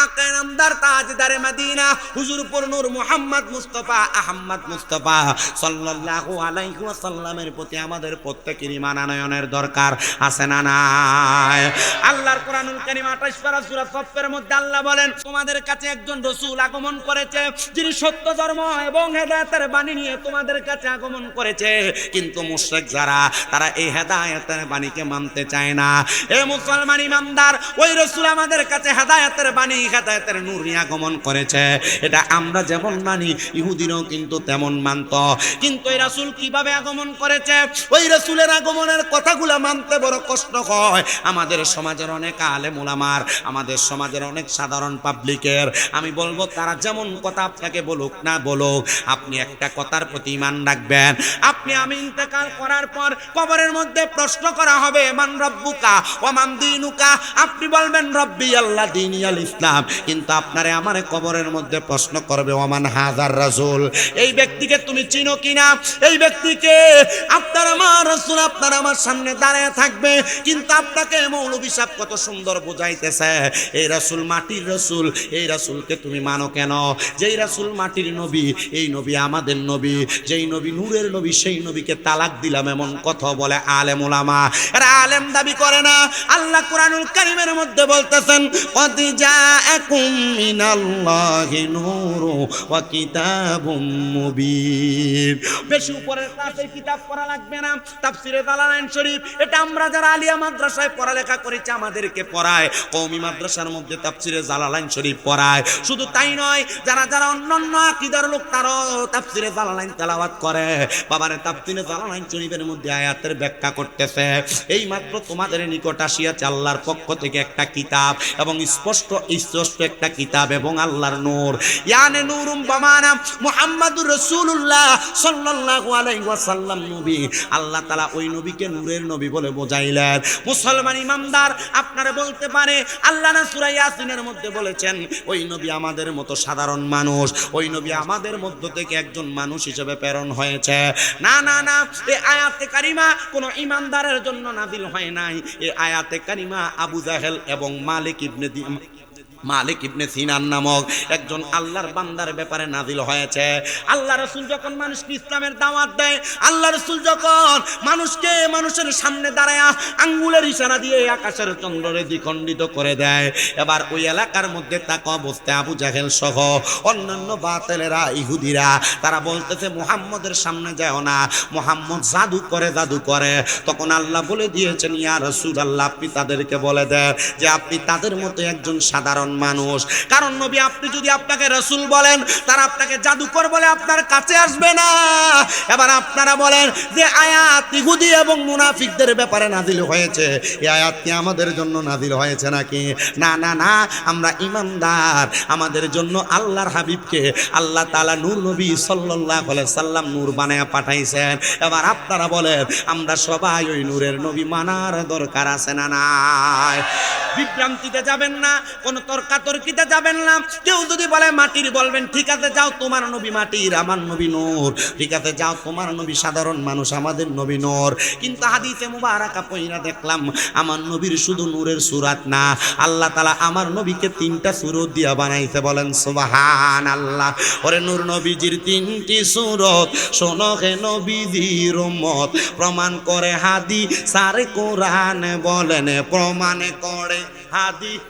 আকা নামদার তাজদারে মদিনা হুজুর পুর নূর মুহাম্মদ মুস্তাফা আহমদ মুস্তাফা সাল্লাল্লাহু আলাইহি ওয়াসাল্লামের প্রতি আমাদের প্রত্যেকের ঈমান আনয়নের দরকার আছে না নাই? আল্লাহর কোরআনুল কারীম 28 পারা সূরা সফের মধ্যে আল্লাহ বলেন, তোমাদের কাছে একজন রাসূল আগমন করেছে যিনি সত্য ধর্ম এবং হেদায়েতের বাণী নিয়ে তোমাদের কাছে আগমন করেছে, কিন্তু মুশরিক যারা তারা এই হেদায়েতের বাণীকে মানতে চায় না। এ মুসলমান ইমানদার, ওই রাসূল আমাদের কাছে হেদায়েতের বাণী হেদায়েতের নূর নিয়ে আগমন করেছে, এটা আমরা যেমন মানি ইহুদিরাও কিন্তু তেমন মানত। কিন্তু এই রাসূল কিভাবে আগমন করেছে, ওই রাসূলের আগমনের কথাগুলো মানতে বড় কষ্ট হয় আমাদের সমাজের অনেক আলেম ওলামার, আমাদের সমাজের অনেক সাধারণ পাবলিকের। আমি বলবো তারা যেমন কথা আপনাকে বলুক না বলুক, আপনি একটা কথার প্রতি ঈমান রাখবেন। আমি ইন্তেকাল করার পর কবরের মধ্যে প্রশ্ন করা হবে, মান রব্বুকা ওয়া মান দীনুকা, আপনি বলবেন রব্বি আল্লাহ দীনি আল ইসলাম, কিন্তু আপনারে আমারে কবরের মধ্যে প্রশ্ন করবে ওয়া মান হাযার রাসূল, এই ব্যক্তিকে তুমি চিনো কিনা? এই ব্যক্তিকে আপনার আমার রাসূল আপনার আমার সামনে দাঁড়িয়ে থাকবে, কিন্তু আপনাকে মৌলভী সাহেব কত সুন্দর বুঝাইতেছে এই রাসূল মাটির রাসূল, এই রাসূলকে তুমি মানো কেন? যেই রাসূল মাটির নবী, এই নবী আমাদের নবী, যেই নবী নূরের নবী, সেই নবীকে তালাক দিলাম এমন কথা বলে আলেম ওলামা। এরা আলেম দাবি করে না। আল্লাহ কোরআনুল কারীমের মধ্যে বলতেছেন, কদ জাআকুম মিনাল্লাহি নূরু ওয়া কিতাবুম মুবিন। বেশি উপরের ক্লাসে কিতাব পড়া লাগবে না, তাফসীরে জালালাইন শরীফ এটা আমরা যারা আলিয়া মাদ্রাসায় পড়ালেখা করেছি আমাদেরকে পড়ায়, কওমি মাদ্রাসার মধ্যে তাফসীরে জালালাইন শরীফ পড়ায়। শুধু তাই নয়, যারা যারা অন্যান্য আকীদার লোক তারাও তাফসীরে জালালাইন তেলাওয়াত করে। বাবারে তাফসীরে জালালাইন শরীফের মধ্যে আয়াতের ব্যাখ্যা করতেছে। এই মাত্র তোমাদের নিকট আসিয়াছে আল্লাহর পক্ষ থেকে একটা কিতাব, এবং স্পষ্ট একটা কিতাব এবং আল্লাহর নূর, ইয়ানে নূরুম বামানা মুহাম্মাদুর রাসূলুল্লাহ সাল্লাল্লাহু আলাইহি ওয়াসাল্লাম নবী। আল্লাহ তাআলা ওই নবীকে নূরের নবী বলে বোঝাইলেন। মুসলমান ইমানদার আপনারা বলতে পারে আল্লাহ না সূরা ইয়াসিনের মধ্যে বলেছেন ওই নবী আমাদের মতো সাধারণ মানুষ, ওই নবী আমাদের মধ্য থেকে একজন মানুষ হিসেবে প্রেরণ হয়েছে। না না না, এই আয়াতে কারিমা কোন ইমানদারের জন্য নাযিল হয় নাই। এই আয়াতে কারিমা আবু জাহেল এবং মালিক ইবনে সিনান নামক একজন আল্লাহর বান্দার ব্যাপারে নাযিল হয়েছে। আল্লাহ রাসূল যখন মানুষকে ইসলামের দাওয়াত দেয়, আল্লাহ রাসূল যখন মানুষের সামনে দাঁড়ায়া আঙ্গুলের ইশারা দিয়ে আকাশের চন্দ্ররে দ্বিখণ্ডিত করে দেয়, এবার ওই এলাকার মধ্যে তাকে অবস্থায় আবু জাহেল সহ অন্যান্য বাতিলেরা ইহুদিরা তারা বলতেছে মুহাম্মদের সামনে যাও না, মুহাম্মদ জাদু করে। তখন আল্লাহ বলে দিয়েছেন, ইয়া রাসূলুল্লাহ আপনি তাদেরকে বলে দেন যে আপনি তাদের মতো একজন সাধারণ মানুষ। কারণ নবী আপনি যদি আপনাকে রাসূল বলেন, তারা আপনাকে জাদুকর বলে আপনার কাছে আসবে না। এবার আপনারা বলেন যে আয়াত ইহুদি এবং মুনাফিকদের ব্যাপারে নাযিল হয়েছে, এই আয়াত কি আমাদের জন্য নাযিল হয়েছে নাকি? না না না, আমরা ঈমানদার, আমাদের জন্য আল্লাহর হাবিবকে আল্লাহ তাআলা নূর নবী সাল্লাল্লাহু আলাইহি সাল্লাম নূর বানায়া পাঠাইছেন। এবার আপনারা বলেন আমরা সবাই ওই নূরের নবী মানার দরকার আছে না নাই? বিভ্রান্তিতে যাবেন না, কোন তর্কাতর্কিতে যাবেন না। কেউ যদি বলে মাটির, বলবেন ঠিক আছে যাও, তোমার নবী মাটির, আমার নবী নূর। ঠিক আছে যাও, তোমার নবী সাধারণ মানুষ, আমাদের নবী নূর। কিন্তু হাদিসে মুবারাকা পয়রা দেখলাম আমার নবীর শুধু নূরের সূরাত না, আল্লাহ তাআলা আমার নবীকে 3টা সূরত দিয়া বানাইছে। বলেন সুবহানাল্লাহ। ওরে নূর নবীজির 3টি সূরত শোনো হে নবীজির উম্মত, প্রমাণ করে হাদিস আর কোরআন, বলেন প্রমাণ করে হাদিস।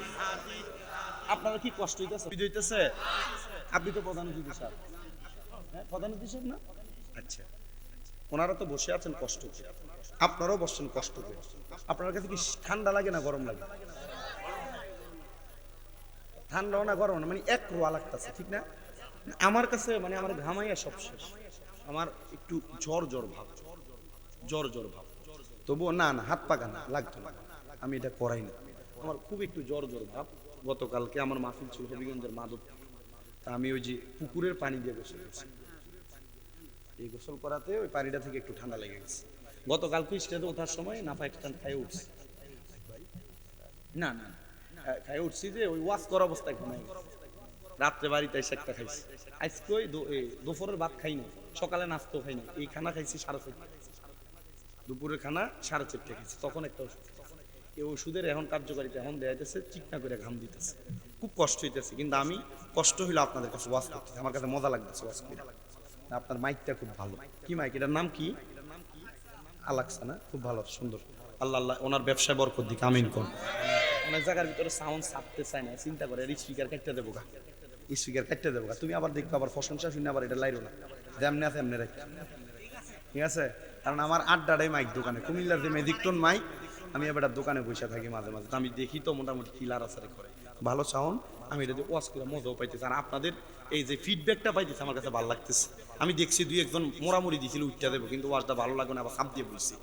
আপনারা কি কষ্ট হইতেছে? আপনি তো প্রধান অতিথি স্যার, হ্যাঁ প্রধান অতিথি স্যার না? আচ্ছা, ওনারা তো বসে আছেন কষ্ট করে, আপনারাও বসছেন কষ্ট করে। আপনার কাছে কি ঠান্ডা লাগে না গরম লাগে? ঠান্ডাও না গরম না, মানে এক রোয়া লাগতেছে, ঠিক না? আমার কাছে মানে আমার ঘামাইয়া সব শেষ, আমার একটু জ্বর ভাব, তবুও না হাত পাকা না লাগতো না, আমি এটা করাই না। আমার খুব একটু জ্বর ভাব। গতকালকে আমার মাহফিল ছিল হবিগঞ্জের মাদক, তা আমি ওই যে পুকুরের পানি দিয়ে গোসল করছি, এই গোসল করাতে ওই পানিটা থেকে একটু ঠান্ডা লেগে গেছে। গতকালকে স্টেজে ওঠার সময় নাফা একটা খাইয়ে উঠছি, না খাইয়ে উঠছি যে ওই ওয়াশ করা অবস্থায় ঘুমাই গেছে। রাত্রে বাড়িতে এসে একটা খাইছি। আজকে ওই দুপুরের ভাত খাইনি, সকালে নাস্তাও খাইনি, এই খানা খাইছি 4:30, দুপুরের খানা 4:30 খাইছি, তখন একটা ওষুধ। এই ওষুধের এখন কার্যকারিতা এখন দেখাইতেছে, চিকনা করে ঘাম দিতেছে, খুব কষ্ট হইতেছে। কিন্তু আমি কষ্ট হইলে আপনাদের কাছে ওয়াজ করতেছি, আমার কাছে মজা লাগতেছে ওয়াজ করে। আপনার মাইকটা খুব ভালো। কি মাইক? এটার নাম কি? আলাক্সা না? খুব ভালো, সুন্দর। আল্লাহ আল্লাহ ওনার ব্যবসায় বরকত দিক, আমিন কোন। অনেক জায়গার ভিতরে সাউন্ড ছাড়তে চায় না, চিন্তা করে স্পিকার কাটতে দেবো গা, স্পিকার কাটতে দেবো গা। তুমি আবার দেখো আবার প্রশংসা শুনে আবার এটা লাইরো না, যেমনি আছে এমনি রাখি, ঠিক আছে? কারণ আমার আড্ডাটাই মাইক দোকানে, কুমিল্লার যে ম্যাজিকটন মাইক, আমি এবার দোকানে বসে থাকি মাঝে মাঝে, তো আমি দেখি তো মোটামুটি কিলার আসারে করে ভালো সাউন্ড। আমি এটা যে ওয়াজ করে মজাও পাইতেছি, আর আপনাদের এই যে ফিডব্যাকটা পাইতেছে আমার কাছে ভালো লাগতেছে। আমি দেখছি দুই একজন মোড়ামুড়ি দিয়েছিল উঠতে দেবো, কিন্তু ওয়াজটা ভালো লাগবে না, আবার সাপ দিয়ে বলছি।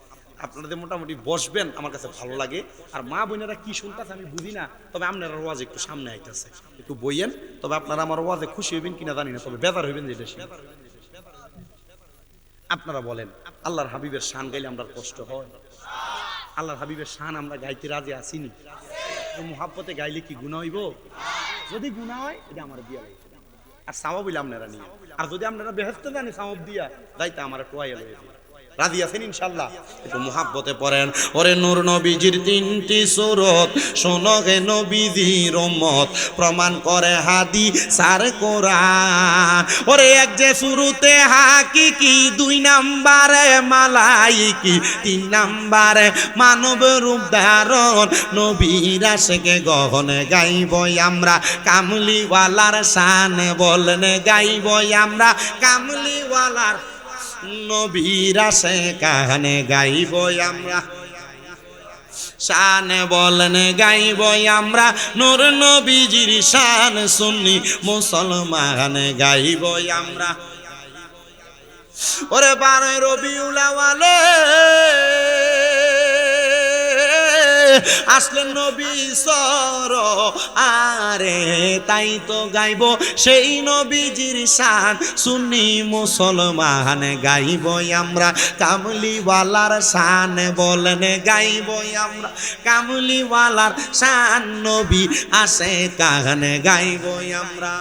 আপনাদের মোটামুটি বসবেন, আমার কাছে ভালো লাগে। আর মা বোনেরা কি শুনতেছে আমি বুঝি না, তবে আপনার ওয়াজ একটু সামনে আইতেছে, একটু বইয়েন। তবে আপনারা আমার ওয়াজে খুশি হইবেন কিনা জানি না, তবে বেজার হইবেন যেটা আপনারা বলেন। আল্লাহর হাবিবের শান গাইলে আমরা কষ্ট হয়? আল্লাহর হাবিবের শান আমরা গাইতে রাজি আসিনি? মুহাব্বতে গাইলে কি গুনাহ হইব? যদি গুনাহ হয় এটা আমার দিয়া লাগবে, আর সাওয়াব হইলে আপনারা নিয়ে। আর যদি আপনারা বেহেশতে জানি সাওয়াব দিয়া যাইতে আমার টোয়াইয়া লয়ে যাবে। রাজি আছেন ইনশাআল্লাহ? একটু মুহাব্বতে পড়েন। ওরে নূর নবীজির তিনটি সূরত, শোনো হে নবীজির উম্মত, প্রমাণ করে হাদিস কোরআন। ওরে এক যে শুরুতে হাকিকি, দুই নাম্বারে মালাইকি, তিন নাম্বারে মানব রূপ ধারণ, নবীর আশিকে গহনে গাইব আমরা কামলিওয়ালার শান, বলেন গাইব আমরা কামলিওয়ালার, নবীর আশে কানে গাইব আমরা শান, বলেন গাইব আমরা নূর নবীজির শান, সুন্নি মুসলমান গাইব আমরা। ওরে 12 রবিউল আউয়ালে আসলেন নবী সর আরে, তাই তো গাইব সেই নবীজির শান, সুন্নি মুসলমান গাইব আমরা কামলিওয়ালার শান, বলেন গাইব আমরা কামলিওয়ালার শান, নবী আসে কানে গাইব আমরা।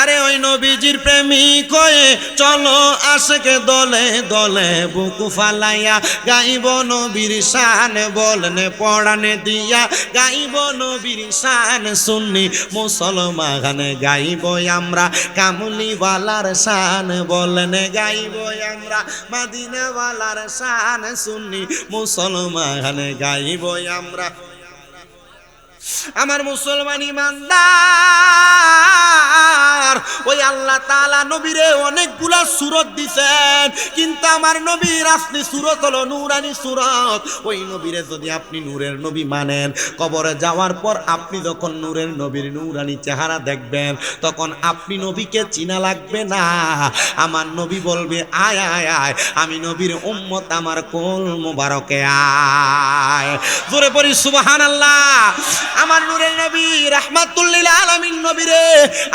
আরে ওই নবীজির প্রেমিক হয়ে চলো আশিকে দলে দলে, বুকু ফালাইয়া গাইব নবীর শান, বলেন পড়ানে দিয়া গাইব নবীর শান, সুন্নি মুসলমান গাইব আমরা কামলিওয়ালার শান, বলেন গাইব আমরা মদিনাওয়ালার শান, সুন্নি মুসলমান গাইব আমরা। আমার মুসলমান ইমানদার, ওই আল্লাহ তাআলা নবীরে অনেকগুলা সূরত দিবেন, কিন্তু আমার নবীর আসলি সূরত হলো নূরানি সূরত। ওই নবীরে যদি আপনি নূরের নবী মানেন, কবরে যাওয়ার পর আপনি যখন নূরের নবীর নূরানি চেহারা দেখবেন, তখন আপনি নবীকে চিনা লাগবে না। আমার নবী বলবে আয় আয় আয়, আমি নবীর উম্মত, আমার কোল মুবারকে আয়। জোরে পড়ি সুবহানাল্লাহ। আমার নূরের নবী রাহমাতুল লিল আলামিন নবীরে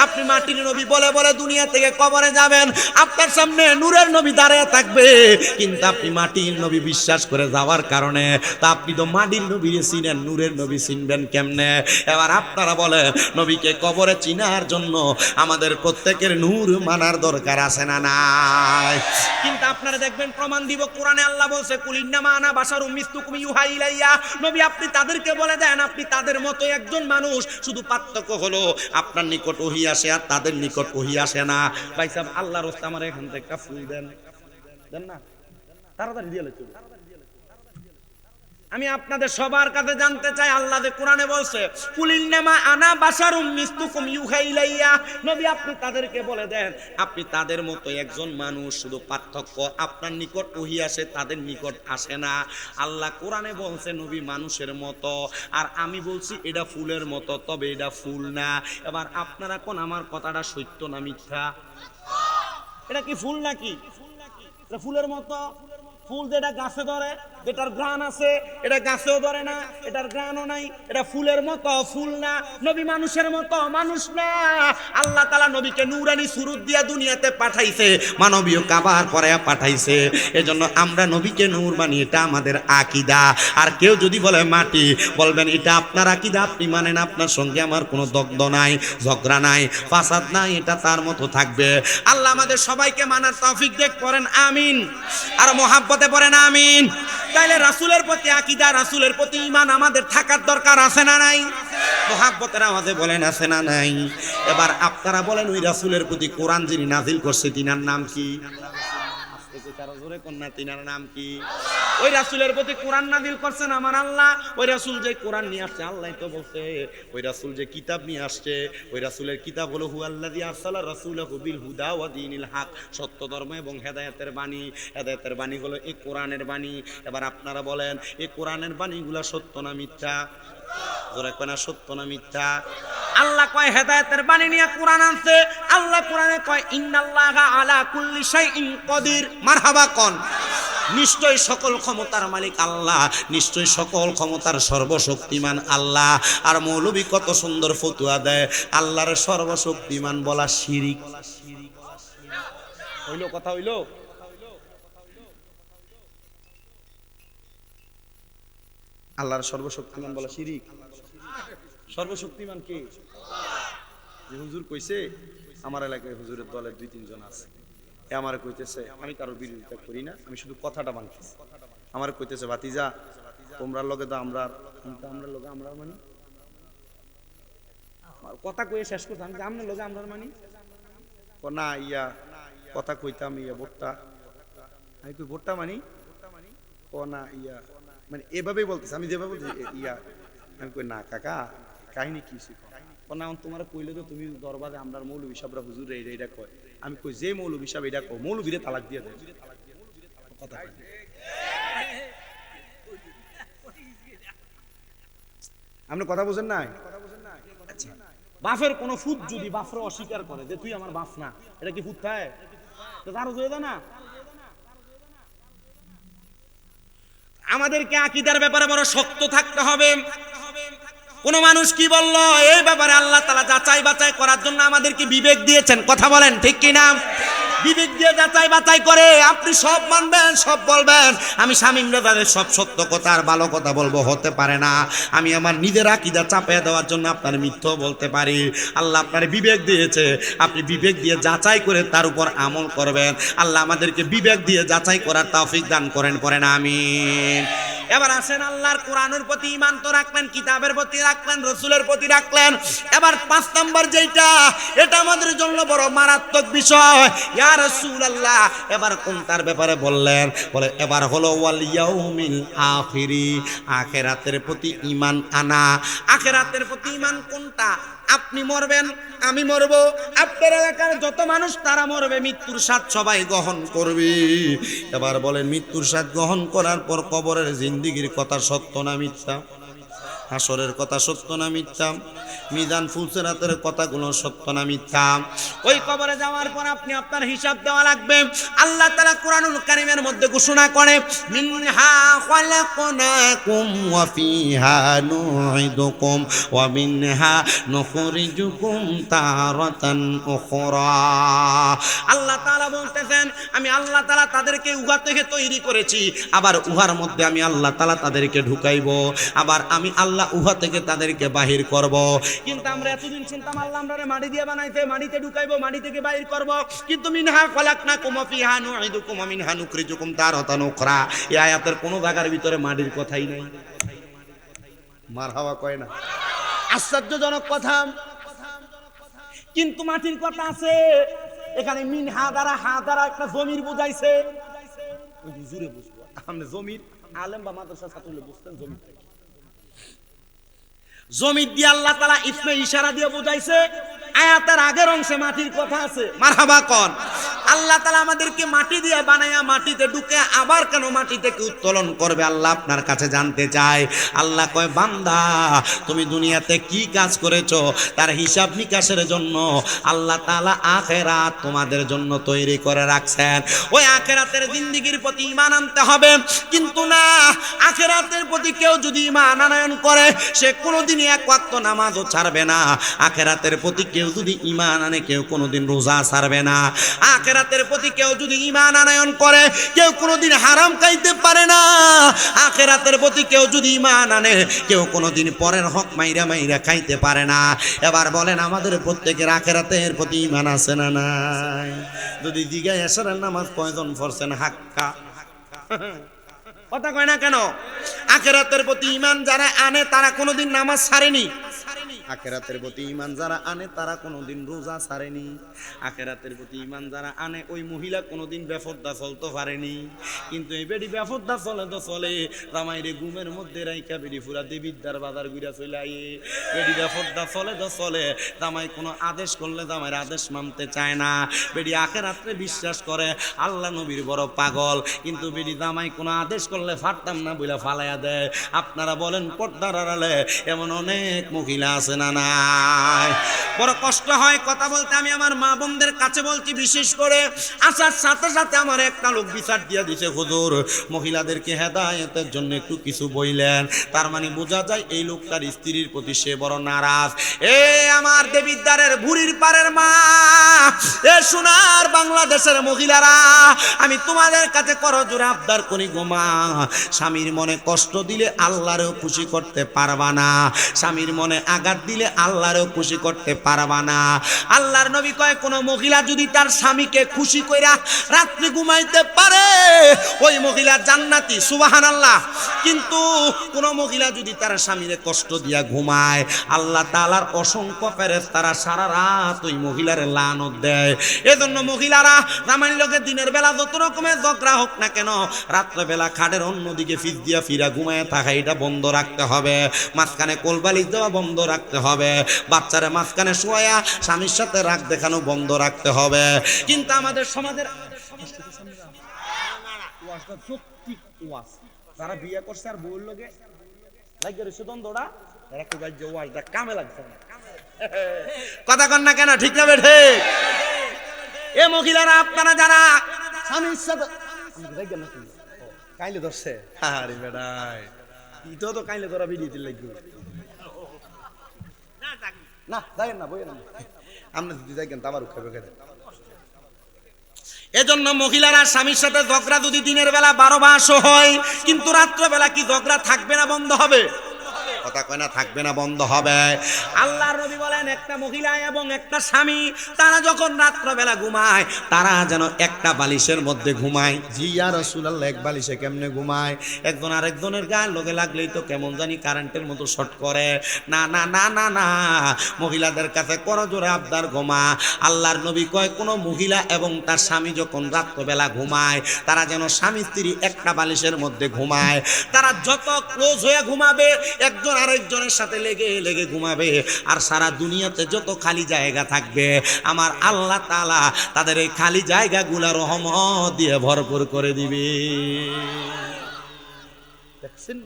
আপনি মাটির নবী বলে বলে দুনিয়া থেকে কবরে যাবেন, আপনার সামনে নূরের নবী দাঁড়িয়ে থাকবে, কিন্তু আপনি মাটির নবী বিশ্বাস করে যাওয়ার কারণে তা আপনি তো মাটির নবীরে চিনেন, নূরের নবী চিনবেন কেমনে? এবার আপনারা বলেন, নবীকে কবরে চিনার জন্য আমাদের প্রত্যেকের নূর মানার দরকার আছে না নাই? কিন্তু আপনারা দেখবেন প্রমাণ দিব, কোরআনে আল্লাহ বলছে কুল ইন্নামা আনা বাশারুম মিসলুকুম ইউহা ইলাইয়া, নবী আপনি তাদেরকে বলে দেন আপনি তাদের মতো একজন মানুষ, শুধু পার্থক্য হলো আপনার নিকট ওহী আসে আর তাদের নিকট ওহী আসে না। ভাই সাহেব আল্লাহর রাস্তায় আমার এখান থেকে একটা ফুল দেন, দেন না, তাড়াতাড়ি দিয়ে চলুন। আমি আপনাদের সবার কাছে জানতে চাই, আল্লাহ যে কোরআনে বলছে কুল ইন্নামা আনা বাশারুম মিসলুকুম ইউহা ইলাইয়া, নবী আপনি তাদেরকে বলে দেন আপনি তাদের মতো একজন মানুষ, শুধু পার্থক্য আপনার নিকট ওহী আসে তাদের নিকট আসে না। আল্লাহ কোরআনে বলছে নবী মানুষের মতো, আর আমি বলছি এটা ফুলের মতো, তবে এটা ফুল না। এবার আপনারা কোন আমার কথাটা সত্য না মিথ্যা? এটা কি ফুল নাকি? এটা ফুলের মতো। ফুল যেটা গাছে ধরে, যেটার ঘ্রাণ আছে, এটা গাছেও ধরে না, এটার ঘ্রাণও নাই, এটা ফুলের মতো, ফুল না। নবী মানুষের মতো, মানুষ না। আল্লাহ তাআলা নবীকে নূরানি সুরত দিয়া দুনিয়াতে পাঠাইছে, মানবীয় কাবার করে পাঠাইছে। এজন্য আমরা নবীকে নূর মানি, এটা আমাদের আকীদা। আর কেউ যদি বলে মাটি, বলবেন এটা আপনার আকীদা, আপনি মানেন, আপনার সঙ্গে আমার কোনো দগ্ধ নাই, ঝগড়া নাই, ফাসাদ নাই, এটা তার মতো থাকবে। আল্লাহ আমাদের সবাইকে মানার তৌফিক দেখ, পড়েন আমিন। আর মুহাব্বতে পড়েন আমিন। তাইলে রাসূলের প্রতি আকীদা, রাসূলের প্রতি ঈমান আমাদের থাকার দরকার আছে না নাই? মুহাব্বতের আওয়াজে বলেন আছে না নাই? এবার আপনারা বলেন ওই রাসূলের প্রতি কোরআন যিনি নাজিল করছে তিনার নাম কি? জোরে কন্যা তিনার নাম কি? ওই রাসূলের প্রতি কোরআন নাযিল করছেন আমার আল্লাহ। ওই রাসূল যে কোরআন নিয়ে আসছে, আল্লাহই তো বলছে ওই রাসূল যে কিতাব নিয়ে আসছে, ওই রাসূলের কিতাব হলো হুয়াল্লাযী আরসালা রাসূলাহু বিল হুদা ওয়া দীনিল হক, সত্য ধর্ম এবং হেদায়েতের বাণী। হেদায়েতের বাণী হলো এই কোরআনের বাণী। এবার আপনারা বলেন এই কোরআনের বাণীগুলা সত্য না মিথ্যা? জোরে কন্যা সত্য না মিথ্যা? আল্লাহ কয় হেদায়েতের বাণী নিয়ে কোরআন আনছে। আল্লাহ কোরআনে কয় ইন্নাল্লাহা আলা কুল্লি শাইইন কদির। মারহাবা কোন? নিশ্চয় সকল ক্ষমতার মালিক আল্লাহ, নিশ্চয় সকল ক্ষমতার সর্বশক্তিমান আল্লাহ। আর মৌলবী কত সুন্দর ফতুয়া দেয়, আল্লাহর সর্বশক্তিমান বলা শিরিক। হইলো কথা হইলো? আল্লাহর সর্বশক্তিমান বলা শিরিক। সর্বশক্তিমান কে? যে হুজুর কইছে, আমার এলাকায় হুজুরের দলের 2-3 জন আছে, এ আমারে কইতেছে, আমি কারোর বিরোধিতা করি না, আমি শুধু কথাটা বানতেছি। আমারে কইতেছে ভাতিজা তোমরার লগে তো আমরা, কিন্তু আমরার লগে আমরা মানি। কথা কইয়ে শেষ করতাম যে আমরার লগে আমরা মানি। না ইয়া কথা কইতাম ইয়া ভোটটা, আমি কই ভোটটা মানি। ও না ইয়া মানে এভাবেই বলতেছে, আমি যেভাবে বলছি ইয়া, আমি কই না কাকা কাহিনী কি শিখো। ও না তোমার কইলে তো তুমি দরবারে আমরার মৌলবী সাহেবরা হুজুর এইটা কয়। আমি কই যে মৌলবী সাহেব এটা কয় মৌলবীরে তালাক দিয়ে দেয়। কথা কয় আপনি কথা বুঝেন নাই? আচ্ছা বাপের কোন ফুট যদি বাপরে অস্বীকার করে যে তুই আমার বাপ না, এটা কি ফুট থাকে? তার হয়ে যায় না? আমাদেরকে আকীদার ব্যাপারে বড় শক্ত থাকতে হবে। কোন মানুষ কি বলল এই ব্যাপারে আল্লাহ তাআলা যাচাই বাছাই করার জন্য আমাদেরকে বিবেক দিয়েছেন। কথা বলেন ঠিক কি না? বিবেক দিয়ে যাচাই বাছাই করে আপনি সব মানবেন, সব বলবেন আমি শামীম রেজাদের সব সত্য কথা আর ভালো কথা বলবো, হতে পারে না। আমি আমার নিজের আকীদা চাপিয়ে দেওয়ার জন্য আপনার মিথ্যা বলতে পারি। আল্লাহ আপনার বিবেক দিয়েছে, আপনি বিবেক দিয়ে যাচাই করে তার উপর আমল করবেন। আল্লাহ আমাদেরকে বিবেক দিয়ে যাচাই করার তৌফিক দান করেন, পড়েন আমিন। এবার আসেন আল্লাহর কোরআনের প্রতি ঈমান তো রাখলেন, কিতাবের প্রতি রাখলেন, রাসূলের প্রতি রাখলেন। এবার 5 নাম্বার যেটা, এটা আমাদের জন্য বড় মারাত্মক বিষয়। ইয়া রাসূলুল্লাহ এবার কোনটার ব্যাপারে বললেন? বলে এবার হলো ওয়াল ইয়াউমিল আখিরি, আখিরাতের প্রতি ঈমান আনা। আখিরাতের প্রতি ঈমান কোনটা? আপনি মরবেন, আমি মরব, আপনার এলাকার যত মানুষ তারা মরবে, মৃত্যুর স্বাদ সবাই গ্রহণ করবে। এবার বলেন মৃত্যুর স্বাদ গ্রহণ করার পর কবরের জিন্দেগির কথা সত্য না মিথ্যা? হাসরের কথা সত্য না মিথ্যা? মিজান ফুলসিরাতের কথাগুলো সত্য না মিথ্যা? ওই কবরে যাওয়ার পর আপনি আপনার হিসাব দেওয়া লাগবে। আল্লাহ তাআলা কোরআনুল কারীমের মধ্যে ঘোষণা করে মিনহা খালাকনাকুম ওয়া ফিহা নুঈদুকুম ওয়া মিনহা নুখরিজুকুম তারাতান উখরা। আল্লাহ তাআলা বলতেছেন আমি আল্লাহ তাআলা তাদেরকে উহা থেকে তৈরি করেছি, আবার উহার মধ্যে আমি আল্লাহ তাআলা তাদেরকে ঢুকাইবো, আবার আমি আল্লাহ উহা থেকে তাদেরকে বাহির করব। কিন্তু আমরা এতদিন শুনতাম আল্লাহ আমরারে মাটি দিয়ে বানাইছে, মাটিতে ঢুকাইবো, মাটি থেকে বাহির করব। কিন্তু মিনহা খালাকনাকুম ওয়া ফিহা নুঈদুকুম ওয়া মিনহা নুখরিজুকুম তারাতান উখরা, এই আয়াতের কোন জায়গার ভিতরে মাটির কথাই নাই। মারহাবা কয় না? আশ্চর্যজনক কথা। কিন্তু মাটির কথা আছে এখানে। মিনহা দ্বারা হা দ্বারা একটা জমির বুঝাইছে। ওই হুজুরে বুঝবো, আপনি জমির আলেম বা মাদ্রাসা ছাত্র বুঝতেন জমির থেকে। জমি দিয়ে আল্লাহ তাআলা ইসমে ইশারা দিয়ে বুঝাইছে। আয়াতের আগের অংশে মাটির কথা আছে। মারহাবা কোন? আল্লাহ তাআলা আমাদেরকে মাটি দিয়ে বানায়া মাটিতে ঢুকে আবার কেন মাটি থেকে উত্তোলন করবে আল্লাহ আপনার কাছে জানতে চায়। আল্লাহ কয় বান্দা তুমি দুনিয়াতে কি কাজ করেছো তার হিসাব নিকাশের জন্য আল্লাহ তাআলা আখিরাত তোমাদের জন্য তৈরি করে রাখছেন। ওই আখিরাতের জিন্দেগির প্রতি ঈমান আনতে হবে। কিন্তু না, আখিরাতের প্রতি কেউ যদি ঈমান আনয়ন করে সে কোনোদিন এক ওয়াক্ত নামাজও ছাড়বে না। আখিরাতের প্রতি কেউ যদি ঈমান আনে কেউ কোনোদিন রোজা ছাড়বে না। আখিরাতের প্রতি কেউ যদি ঈমান আনয়ন করে কেউ কোনোদিন হারাম খাইতে পারে না। আখিরাতের প্রতি কেউ যদি ঈমান আনে কেউ কোনোদিন পরের হক মাইরা মাইরা খাইতে পারে না। এবার বলেন আমাদের প্রত্যেকের আখিরাতের প্রতি ঈমান আছে না নাই? যদি জিজ্ঞাসা এশারের নামাজ কয়জন পড়ছেন হাক্কা কথা কয় না কেন? আখিরাতের প্রতি ঈমান যারা আনে তারা কোনোদিন নামাজ ছাড়েনি। আখিরাতের প্রতি ঈমান যারা আনে তারা কোনোদিন রোজা ছাড়েনি। আখিরাতের প্রতি ঈমান যারা আনে ওই মহিলা কোনোদিন বেপরদা চলতে পারেনি। কিন্তু এই বেডি বেপরদা চলে তো চলে, জামাইরে ঘুমের মধ্যে রাইখা বেডি পুরা দেবিদ্যার বাজার ঘুরা চলে আইয়ে। বেডি বেপরদা চলে তো চলে, জামাই কোনো আদেশ করলে জামাইয়ের আদেশ মানতে চায় না। বেডি আখিরাতে বিশ্বাস করে আল্লাহ নবীর বড় পাগল, কিন্তু বেডি জামাই কোনো আদেশ করলে ফাটতাম না বলে ফালাইয়া দেয়। আপনারা বলেন পর্দার আড়ালে এমন অনেক মহিলা আছে না নাই? বড় কষ্ট হয় কথা বলতে। আমি আমার মা বোনদের কাছে বলছি, বিশেষ করে আসার সাথে সাথে আমার একটা লোক বিচার দিয়া দিছে, হুজুর মহিলাদেরকে হেদায়েতের জন্য একটু কিছু বইলেন। তার মানে বোঝা যায় এই লোকটার স্ত্রীর প্রতি সে বড় নারাজ। এ আমার দেবিদ্বারের ভুরির পারের মা, এ সোনার বাংলাদেশের মহিলারা, আমি তোমাদের কাছে করজোড়ে আবদার করি গো মা, স্বামীর মনে কষ্ট দিলে আল্লাহরও খুশি করতে পারবা না। স্বামীর মনে আঘাত দিলে আল্লাহরও খুশি করতে পারবা না। আল্লাহর নবী কয়, কোন মহিলা যদি তার স্বামীকে খুশি কইরা রাত্রি ঘুমাইতে পারে ওই মহিলা জান্নাতি, সুবহানাল্লাহ। কিন্তু কোন মহিলা যদি তার স্বামীরে কষ্ট দিয়া ঘুমায়, আল্লাহ তাআলার অসংখ্য ফেরেশতারা সারা রাত ওই মহিলার লানত দেয়। এজন্য মহিলারা জামাইর লগে দিনের বেলা যত রকমের ঝগড়া হোক না কেন, রাত্রে বেলা খাটের অন্যদিকে ফিস দিয়া ফিরা ঘুমায় থাকা এটা বন্ধ রাখতে হবে। মাঝখানে কোলবালিশ দেওয়া বন্ধ রাখতে হবে। বাচ্চারা মাঝখানে শোয়া স্বামীর সাথে রাগ দেখানো বন্ধ রাখতে হবে। কিন্তু আমাদের সমাজের যারা বিয়ে করছে আর বউর লগে লাগিয়ে রয়েছে দ্বন্দ্বটা, এরা কি বাজ্য ওয়াজটা কামে লাগছে না। কথা কন না কেন? ঠিক না বেঠে? এ মহিলারা আপনারা যারা স্বামীর সাথে কাইলে ধরছে, আরে বেড়াই ইতো তো কাইলে ধরা ভিডিওতে লাগবে না, যাইেন না, বইয়েন না, আমরা যদি যাইকেন তো আবার খাবে খেতে। এজন্য মহিলারা স্বামীর সাথে ঝগড়া যদি দিনের বেলা 12 মাসও হয়, কিন্তু রাত্রবেলা কি ঝগড়া থাকবে না বন্ধ হবে? কথা কয় না, থাকবে না, বন্ধ হবে। আল্লাহর নবী বলেন, একটা মহিলা এবং একটা স্বামী তারা যখন রাত্রবেলা ঘুমায় তারা যেন একটা বালিশের মধ্যে ঘুমায়। জি ইয়া রাসূলুল্লাহ, এক বালিশে কেমনে ঘুমায়? একজন আরেকজনের গায়ে লগে লাগলেই তো কেমন জানি কারেন্টের মতো শর্ট করে। না না না না না, মহিলাদের কাছে করজোড়ে আবদার ঘুমা। আল্লাহর নবী কয়, কোন মহিলা এবং তার স্বামী যখন রাত্রবেলা ঘুমায় তারা যেন স্বামী স্ত্রী একটা বালিশের মধ্যে ঘুমায়। তারা যত ক্লোজ হয়ে ঘুমাবে, একজন আরেকজনের সাথে লেগে লেগে ঘুমাবে, আর সারা দুনিয়াতে যত খালি জায়গা থাকবে আমার আল্লাহ তাআলা তাদের এই খালি জায়গাগুলো রহমত দিয়ে ভরপুর করে দিবে। দেখছেন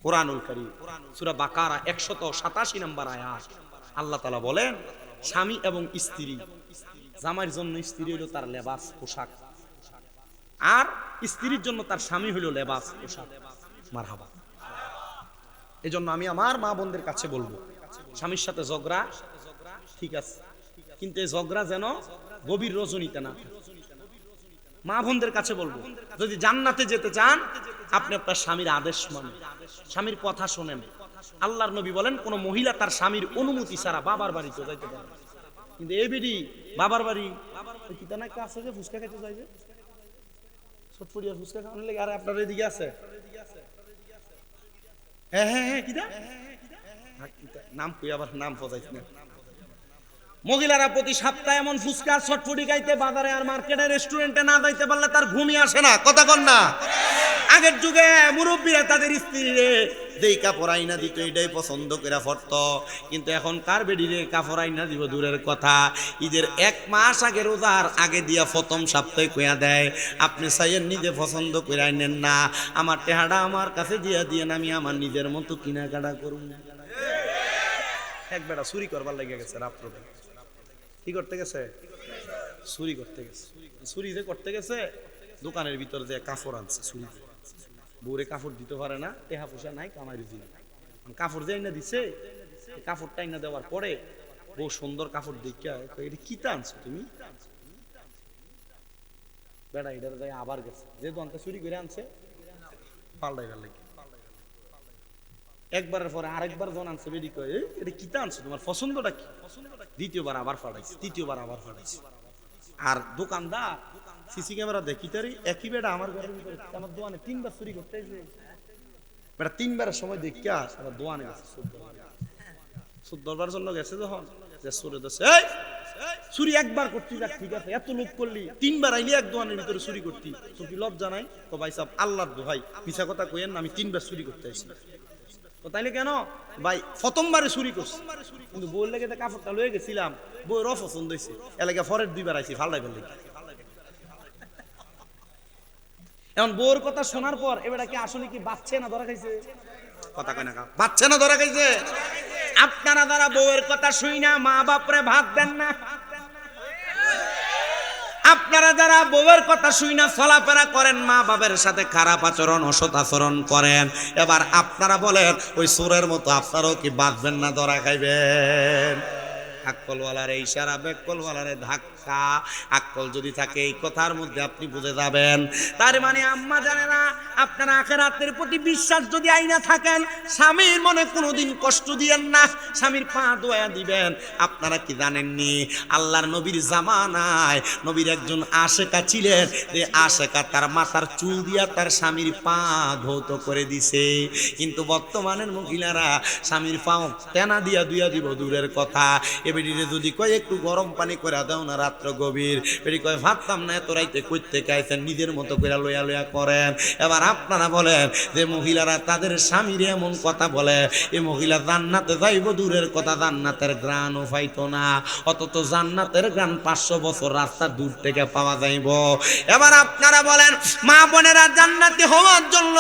কোরআনুল কারীম সূরা বাকারা 187 নম্বর আয়াত, আল্লাহ তাআলা বলেন, স্বামী এবং স্ত্রী, জামাইয়ের জন্য স্ত্রী হলো তার লেবাস পোশাক, আর স্ত্রীর জন্য তার স্বামী হলো লেবাস পোশাক। মারহাবা। এজন্য আমি আমার মা বোনদের কাছে বলবো, স্বামীর সাথে ঝগড়া ঠিক আছে, কিন্তু এই ঝগড়া যেন গভীর রজনীতে না থাকে। মা বোনদের কাছে বলবো, যদি জান্নাতে যেতে চান আপনি আপনার স্বামীর আদেশ মানেন, স্বামীর কথা শোনেন। আল্লাহর নবী বলেন, কোন মহিলা তার স্বামীর অনুমতি ছাড়া বাবার বাড়িতে যাইতে পারে। কিন্তু এই বিডি বাবার বাড়ি কিতা না কাছে যে ফুচকা খেতে যাইবে, ছটফড়িয়া ফুচকা খাওয়ানোর লাগে। আর আপনার এদিকে আছে হ্যাঁ হ্যাঁ হ্যাঁ কিটা নাম কই, আবার নাম পজাইছ না। মহিলারা প্রতি সপ্তাহে এমন ফুচকা ছটফড়ি খাইতে বাজারে আর মার্কেটে রেস্টুরেন্টে না যাইতে পারলে তার ঘুমই আসে না। কথা কন না? আগের যুগে মুরব্বীরা তাদের স্ত্রীরে যেই কাপড় আইনা দিত এটাই পছন্দ করে পড়ত, কিন্তু এখন কার বেডিরে কাপড় আইনা দিব দূরের কথা, ঈদের 1 মাস আগে রোজার আগে দিয়া প্রথম সপ্তাহে কইয়া দেয়, আপনি চাইয়েন নিজে পছন্দ করে আইনেন না, আমার টেহাটা আমার কাছে দিয়া দিয়ে আমি আমার নিজের মতো কিনাকাটা করব। এক বেটা চুরি করবার লেগে গেছে রাত্রে। কি করতে গেছে? চুরি করতে গেছে। চুরি যে করতে গেছে, দোকানের ভিতর যে কাপড় আনছে, চুরি বউরে কাপড় দিতে পারে না, টেহা পয়সা নাই, কামাই দিয়ে কাপড় যে আইনা দিছে, কাপড়টা আইনা দেওয়ার পরে বউ সুন্দর কাপড় দেখিয়া এটা কিতা আনছো তুমি? বেড়া এটার যাই আবার গেছে, যে দোকানটা চুরি করে আনছে পাল্টাইবার লাগে। একবারের পরে আরেকবার জন আনছে, বেডি কয় এটা কিতা আনছো, তোমার পছন্দটা কি? দ্বিতীয়বার আবার ফাটাইছে, তৃতীয়বার আবার ফাটাইছে। আর দোকানদার সিসি ক্যামেরা দেখি তারি একই বেটা আমার ঘরের ভিতরে আমার দোকানে 3 বার চুরি করতে এসে বেটা 3 বারের সময় দেখিয়া আমার দোকানে গেছে সুদ দরবার জন্য গেছে যখন যে চুরি দছে এই চুরি একবার করতে যাক ঠিক আছে এত লোক করলি 3 বার আইলি এক দোকানের ভিতরে চুরি করতি তো কি লজ্জা নাই তো ভাই সাহেব আল্লাহর দোহাই মিছা কথা কইেন না আমি 3 বার চুরি করতে আইছি তো তাইলে কেন ভাই প্রথমবারে চুরি করছি কিন্তু বউর লেগে তো কাপড়টা লয়ে গেছিলাম বউর অপছন্দ হয়েছে এলাকা ফরের 2 বার আইছি ফাল্লাই ফেললে এখন বউর কথা শোনার পর এবারে কি আসলে কি বাচ্চা না ধরা খাইছে কথা কয় না বাচ্চা না ধরা খাইছে আপনারা যারা বউয়ের কথা শুই না মা বাপরে ভাত দেন না আপনারা যারা বউয়ের কথা শুই না চলাফেরা করেন মা বাবার সাথে খারাপ আচরণ অসৎ আচরণ করেন এবার আপনারা বলেন ওই সুরের মতো আপনারাও কি বাঁচবেন না ধরা খাইবেন আকলওয়ালারে ইশারা বেকলওয়ালারে ধাক্কা আকল যদি থাকে এই কথার মধ্যে আপনি বুঝে যাবেন তার মানে আম্মা জানেনা আপনারা আখিরাতের প্রতি বিশ্বাস যদি আইনা থাকেন স্বামীর মনে কোনোদিন কষ্ট দিয়েন না স্বামীর পা দোয়া দিবেন আপনারা কি জানেননি আল্লাহর নবীর জামানায় নবীর একজন আশেকা ছিলেন যে আশেকা তার মাথার চুল দিয়া তার স্বামীর পা ধৌত করে দিছে কিন্তু বর্তমানের মহিলারা স্বামীর পা তেনা দিয়া দুইয়া দিব দূরের কথা বেটিরে যদি কয় একটু গরম পানি করে দাও না রাত্র গভীর বেটি কয় ভাবতাম না এত রাইতে কইতে গাইছেন নিজের মতো করে লইয়া লইয়া করেন এবার আপনারা বলেন যে মহিলারা তাদের স্বামীর এমন কথা বলে এই মহিলা জান্নাতে যাইব দূরের কথা জান্নাতের গ্রাণও পাইতো না অথচ জান্নাতের গ্রাণ 500 বছর রাস্তা দূর থেকে পাওয়া যাইব এবার আপনারা বলেন মা বোনেরা জান্নাতি হওয়ার জন্য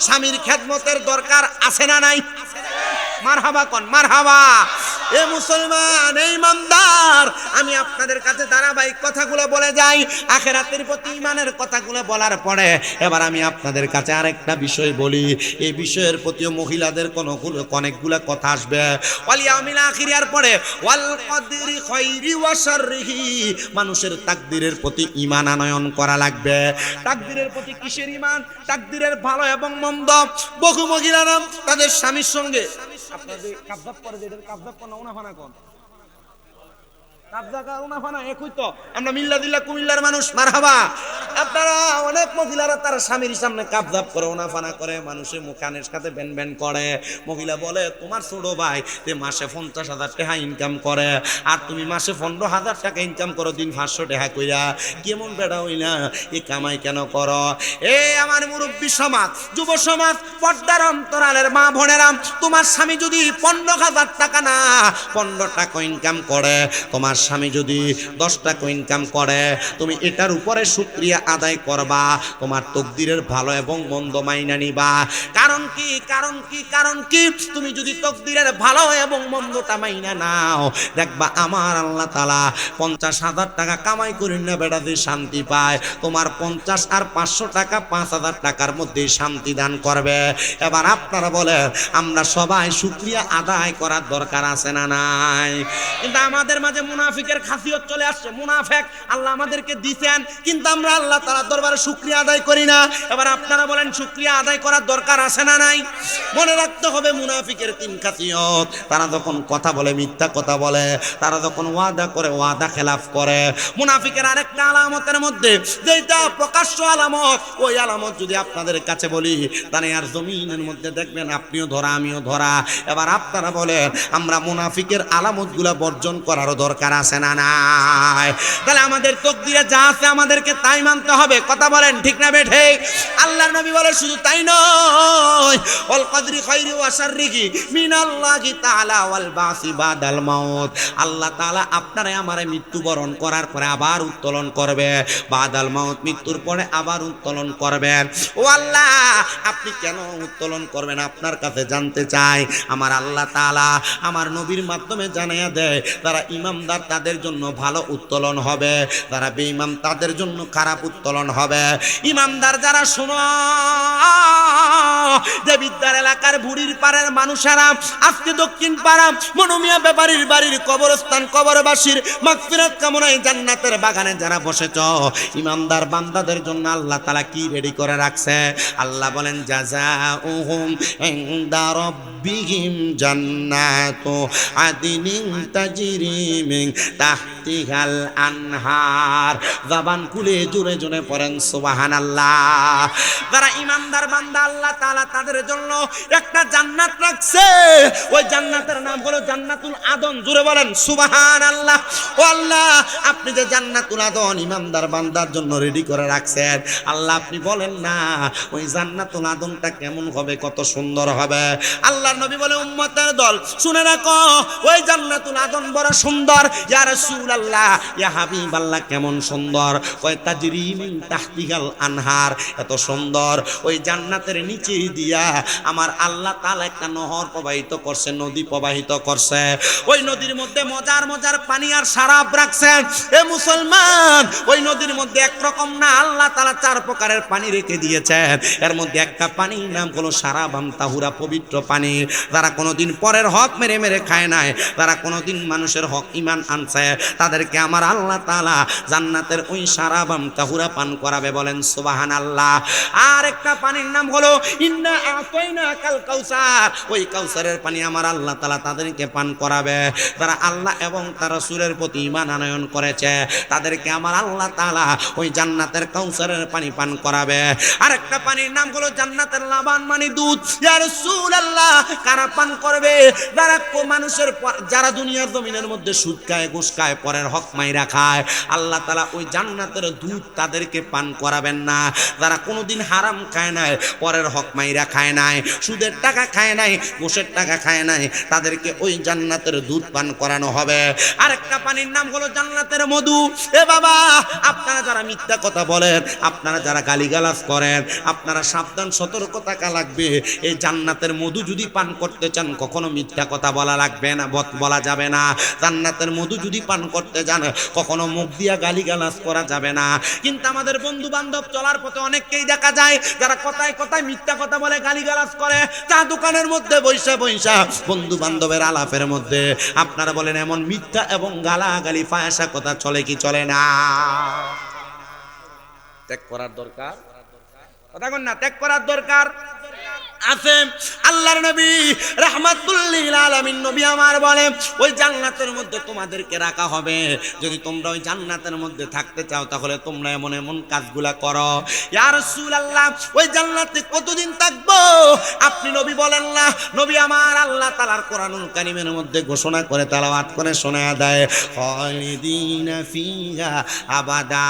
স্বামীর খেদমতের দরকার আছে না নাই মারহাবা কোন মারহাবা এ মুসলমান এই ইমানদার আমি আপনাদের কাছে ধারাবাহিক কথাগুলো বলে যাই আখিরাতের প্রতি ঈমানের কথাগুলো বলার পরে এবার আমি আপনাদের কাছে আরেকটা বিষয় বলি এই বিষয়ের প্রতিও মহিলাদের অনেকগুলো কথা আসবে ওয়াল ইয়াউমিল আখিরের পরে ওয়াল কদরি খাইরি ওয়া শাররিহি মানুষের তাকদীরের প্রতি ঈমান আনয়ন করা লাগবে তাকদীরের প্রতি কিসের ঈমান তাকদীরের ভালো এবং মন্দ বহু মহিলারা তাদের স্বামীর সঙ্গে আপনাদের কাবজাব করে যেটার কাবজাব কোন উনাফানা কোন কাবজা কা উনাফানা একই তো আমরা মিল্লাদিল্লাহ কুমিল্লার মানুষ মারহাবা আপনারা অনেক মহিলারা তার স্বামীর সামনে কাবজাব করে উনাফানা করে মানুষের মুখানের সাথে বেন করে মহিলা বলে তোমার ছোট ভাই যে মাসে 50,000 টাকা ইনকাম করে আর তুমি মাসে 15,000 টাকা ইনকাম করো দিন 500 টাকা কইরা কেমন বেড়া হইলা এই কামাই কেন করো এই আমার মুরব্বী সমাজ যুব সমাজ পর্দার অন্তরালের মা বোনেরা তোমার স্বামী যদি 15,000 টাকা না 15 টাকা ইনকাম করে তোমার স্বামী যদি 10 টাকা ইনকাম করে তুমি এটার উপরে শুকরিয়া আদায় করবা তোমার তাকদীরের ভালো এবং মন্দ মাইনা নিবা কারণ কি তুমি যদি তাকদীরের ভালো এবং মন্দটা মাইনা নাও দেখবা আমার আল্লাহ তাআলা 50,000 টাকা কামাই করেন না বেটা যে শান্তি পায় তোমার 50 আর 500 টাকা 5,000 টাকার মধ্যে শান্তি দান করবে এবার আপনারা বলেন আমরা সবাই শুকরিয়া আদায় করার দরকার আছে না নাই কিন্তু আমাদের মাঝে মুনাফিকের খাসিয়ত চলে আসছে মুনাফিক আল্লাহ আমাদেরকে দিবেন কিন্তু আমরা আল্লাহ তাআলার দরবারে শুকরিয়া আদায় করি না এবার আপনারা বলেন শুকরিয়া আদায় করার দরকার আছে না নাই মনে রাখতে হবে মুনাফিকের 3 খাসিয়ত তারা যখন কথা বলে মিথ্যা কথা বলে তারা যখন ওয়াদা করে ওয়াদা খেলাফ করে মুনাফিকের আরেকটা আলামতের মধ্যে যেটা প্রকাশ্য আলামত ওই আলামত যদি আপনাদের কাছে বলি তাহলে আর জমিনের মধ্যে দেখবেন আপনিও ধরা আমিও ধরা এবার আপনারা বলেন আমরা মুনাফিকের আলামতগুলো বর্জন করারও দরকার আছে না নাই তাহলে আমাদের তাকদীরে যা আছে আমাদেরকে তাই মানতে হবে কথা বলেন ঠিক না বেঠে আল্লাহর নবী বলে শুধু তাই নয় ওয়াল কদরি খাইরি ওয়া শাররিহি মিনাল্লাহি তাআলা ওয়াল বাসি বাদাল মাউত আল্লাহ তাআলা আপনারে আমারে মৃত্যুবরণ করার পরে আবার উত্তোলন করবে বাদাল মাউত মৃত্যুর পরে আবার উত্তোলন করবেন ও আল্লাহ আপনি কেন উত্তোলন করবেন আপনার কাছে জানতে চাই আমার আল্লাহ তাআলা আমার নবীর মাধ্যমে জানায়া দেয় তারা ইমামদার তাদের জন্য ভালো উত্তোলন হবে যারা বেঈমান তাদের জন্য খারাপ উত্তোলন হবে। ইমানদার যারা শুনো, দেবিদ্বার এলাকার বুড়ির পাড়ের মানুষেরা আজকে দক্ষিণ পাড়া মনুমিয়া ব্যাপারীর বাড়ির কবরস্থান কবরবাসীর মাগফিরাত কামনায় জান্নাতের বাগানে যারা বসেছ, ইমানদার বান্দাদের জন্য আল্লাহ তাআলা কি রেডি করে রাখছে? আল্লাহ বলেন জাযাউহুম ইনদা রাব্বিহিম জান্নাতু আদিনিন তাজরি মিন তাহতিহাল আনহার। জবান খুলে জোরে জোরে পড়েন সুবহানাল্লাহ। যারা ইমানদার বান্দা আল্লাহ তাআলা তাদের জন্য একটা জান্নাত রাখছে, ওই জান্নাতের নাম হলো জান্নাতুল আদন। জোরে বলেন সুবহানাল্লাহ। ও আল্লাহ, আপনি যে জান্নাতুল আদন ইমানদার বান্দার জন্য রেডি করে রাখছেন, আল্লাহ আপনি বলেন না ওই জান্নাতুল আদনটা কেমন হবে, কত সুন্দর হবে। আল্লাহর নবী বলে, উম্মতের দল শুনে রাখো, ওই জান্নাতুল আদন বড় সুন্দর। ইয়া রাসূলুল্লাহ, ইয়া হাবিবাল্লাহ, কেমন সুন্দর? কয় তাজরি মিন তাহতিহাল আনহার। এত সুন্দর ওই জান্নাতের নিচে দিয়া আমার আল্লাহ তাআলা একটা নহর প্রবাহিত করছে, নদী প্রবাহিত করছে। ওই নদীর মধ্যে মজার মজার পানি আর শরাব রাখছেন। এ মুসলমান, ওই নদীর মধ্যে একরকম না, আল্লাহ তাআলা 4 প্রকারের পানি রেখে দিয়েছেন। এর মধ্যে একটা পানির নাম হলো শারাবাম তাহুরা, পবিত্র পানি। যারা কোনোদিন পরের হক মেরে মেরে খায় নাই, যারা কোনোদিন মানুষের হক ঈমান আনছে, তাদেরকে আমার আল্লাহ তাআলা জান্নাতের ওই শারাবাম তাহুরা পান করাবে। বলেন সুবহানাল্লাহ। আর একটা পানির নাম হলো ইন্না আতাইনাকাল কাউসার। ওই কাউসারের পানি আমার আল্লাহ তাআলা তাদেরকে পান করাবে। যারা আল্লাহ এবং তার রাসূলের প্রতি ঈমান আনয়ন করেছে, তাদেরকে আমার আল্লাহ তাআলা ওই জান্নাতের কাউসারের পানি পান করাবে। আর একটা পানির নাম হলো জান্নাতের লাবান, মানে দুধ। ইয়া রাসূলুল্লাহ, কারা পান করবে? যারা মানুষের, যারা দুনিয়ার জমিনের মধ্যে সুদ খায়, ঘুষ খায়, পরের হক মাইরা খায়, আল্লাহ তাআলা ওই জান্নাতের দুধ তাদেরকে পান করাবেন না। যারা কোনোদিন হারাম খায় নাই, পরের হক মাইরা খায় নাই, সুদের টাকা খায় নাই, ঘুষের টাকা খায় নাই, তাদেরকে ওই জান্নাতের দুধ পান করানো হবে। আরেকটা পানির নাম হলো জান্নাতের মধু। এ বাবা, আপনারা যারা মিথ্যা কথা বলেন, আপনারা যারা গালিগালাজ করেন, আপনারা সাবধান, সতর্ক থাকা লাগবে। এই জান্নাতের মধু যদি পান করতে চান, কখনো মিথ্যা কথা বলা লাগবে না, বলা যাবে না। জান্নাতের মধু যদি পান করতে যান, কখনো মুখ দিয়া গালিগালাজ করা যাবে না। কিন্তু আমাদের বন্ধু বান্ধব চলার পথে অনেককেই দেখা যায় যারা কথায় কথায় মিথ্যা কথা বলে, গালিগালাজ করে। চা দোকানের মধ্যে বৈশা বৈশা বন্ধু বান্ধবের আলাপের মধ্যে আপনারা বলেন, এমন মিথ্যা এবং গালাগালি ফায়াসা কথা চলে কি চলে না? ত্যাগ করার দরকার, কথা বল না, ত্যাগ করার দরকার আছে। আল্লাহর নবী রাহমাতুল লিল আলামিন নবী আমার বলে, ওই জান্নাতের মধ্যে তোমাদেরকে রাখা হবে। যদি তোমরা ওই জান্নাতের মধ্যে থাকতে চাও, তাহলে তোমরা এমন এমন কাজগুলা করো। ইয়া রাসূলুল্লাহ, ওই জান্নাতে কতদিন থাকবো? আপনি নবী বলেন না। নবী আমার আল্লাহ তাআলার কোরআনুল কারীমের মধ্যে ঘোষণা করে তেলাওয়াত করে শোনায়া দেয়, খালিদিনা ফিহা আবাদা।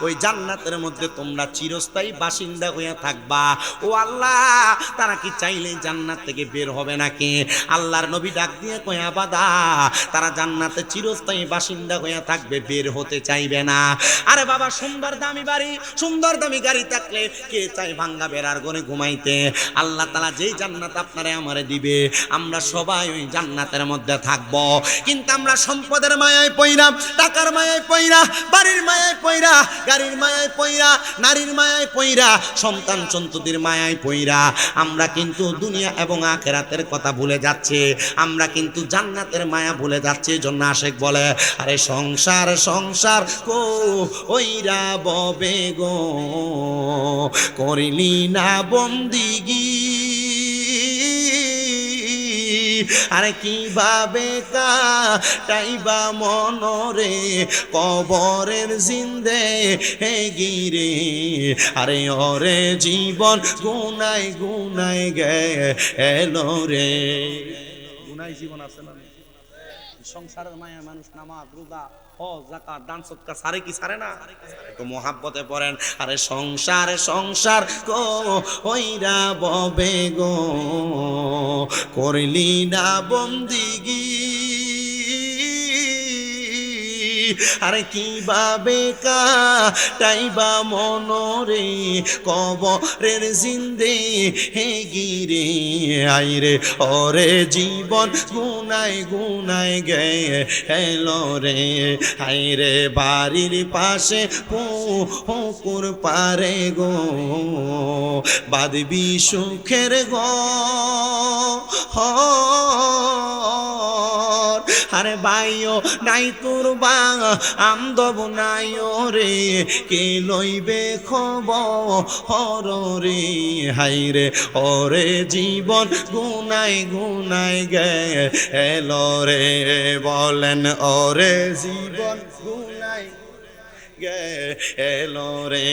ওই জান্নাতের মধ্যে তোমরা চিরস্থায়ী বাসিন্দা হয়ে থাকবা। ও আল্লাহ, তারা কি চাইলে জান্নাত থেকে বের হবে নাকি? আল্লাহর নবী ডাক দিয়ে কয়, আবাদা, তারা জান্নাতে চিরস্থায়ী বাসিন্দা হয়ে থাকবে, বের হতে চাইবে না। আরে বাবা, সুন্দর দামি বাড়ি, সুন্দর দামি গাড়ি থাকলে কে চাই ভাঙ্গা বেড়ার ঘরে ঘুমাইতে? আল্লাহ তাআলা যেই জান্নাত আপনারে আমারে দিবে, আমরা সবাই ওই জান্নাতের মধ্যে থাকব। কিন্তু আমরা সম্পদের মায়ায় পইরা, টাকার মায়ায় পইরা, বাড়ির মায়ায় পইরা, গাড়ির মায়ায় পইরা, নারীর মায়ায় পইরা, সন্তান সন্ততির মায়ায় পইরা আমরা কিন্তু দুনিয়া এবং আখিরাতের কথা ভুলে যাচ্ছি। আমরা কিন্তু জান্নাতের মায়া ভুলে যাচ্ছি। এজন্য আশিক বলে, আরে সংসার সংসার কইরা ববে গো, করিলি না বন্দিগি, আরে কিভাবে কাটাইবা মনরে কবরের জিন্দে হে গিরে, আরে ওরে জীবন গুনায় গুনায় গেলো রে। গুনায় জীবন আছে না? সংসারের মায়া মানুষ নামাজ রোজা হজ যাকাত দান সদকা সারে কি সারে না? তো মোহাব্বতে পড়েন, আরে সংসার সংসার কইরা ববে গো, করলি না বন্দিগি, আরে কিভাবে কাটাইবা মনরে কবরের জিন্দে হে গিরে আইরে ওরে জীবন গুনায় গুনায় গে হেলো রে আইরে বাড়ির পাশে পুকুর পারে গো বাঁধবি সুখের গো আরে বাইও নাই তোর বা আমদব নাই রে কে লইবে খবর রে হাই রে ওরে জীবন গুনায় গুনায় গে এলো রে বলেন ওরে জীবন গুনায় এলো রে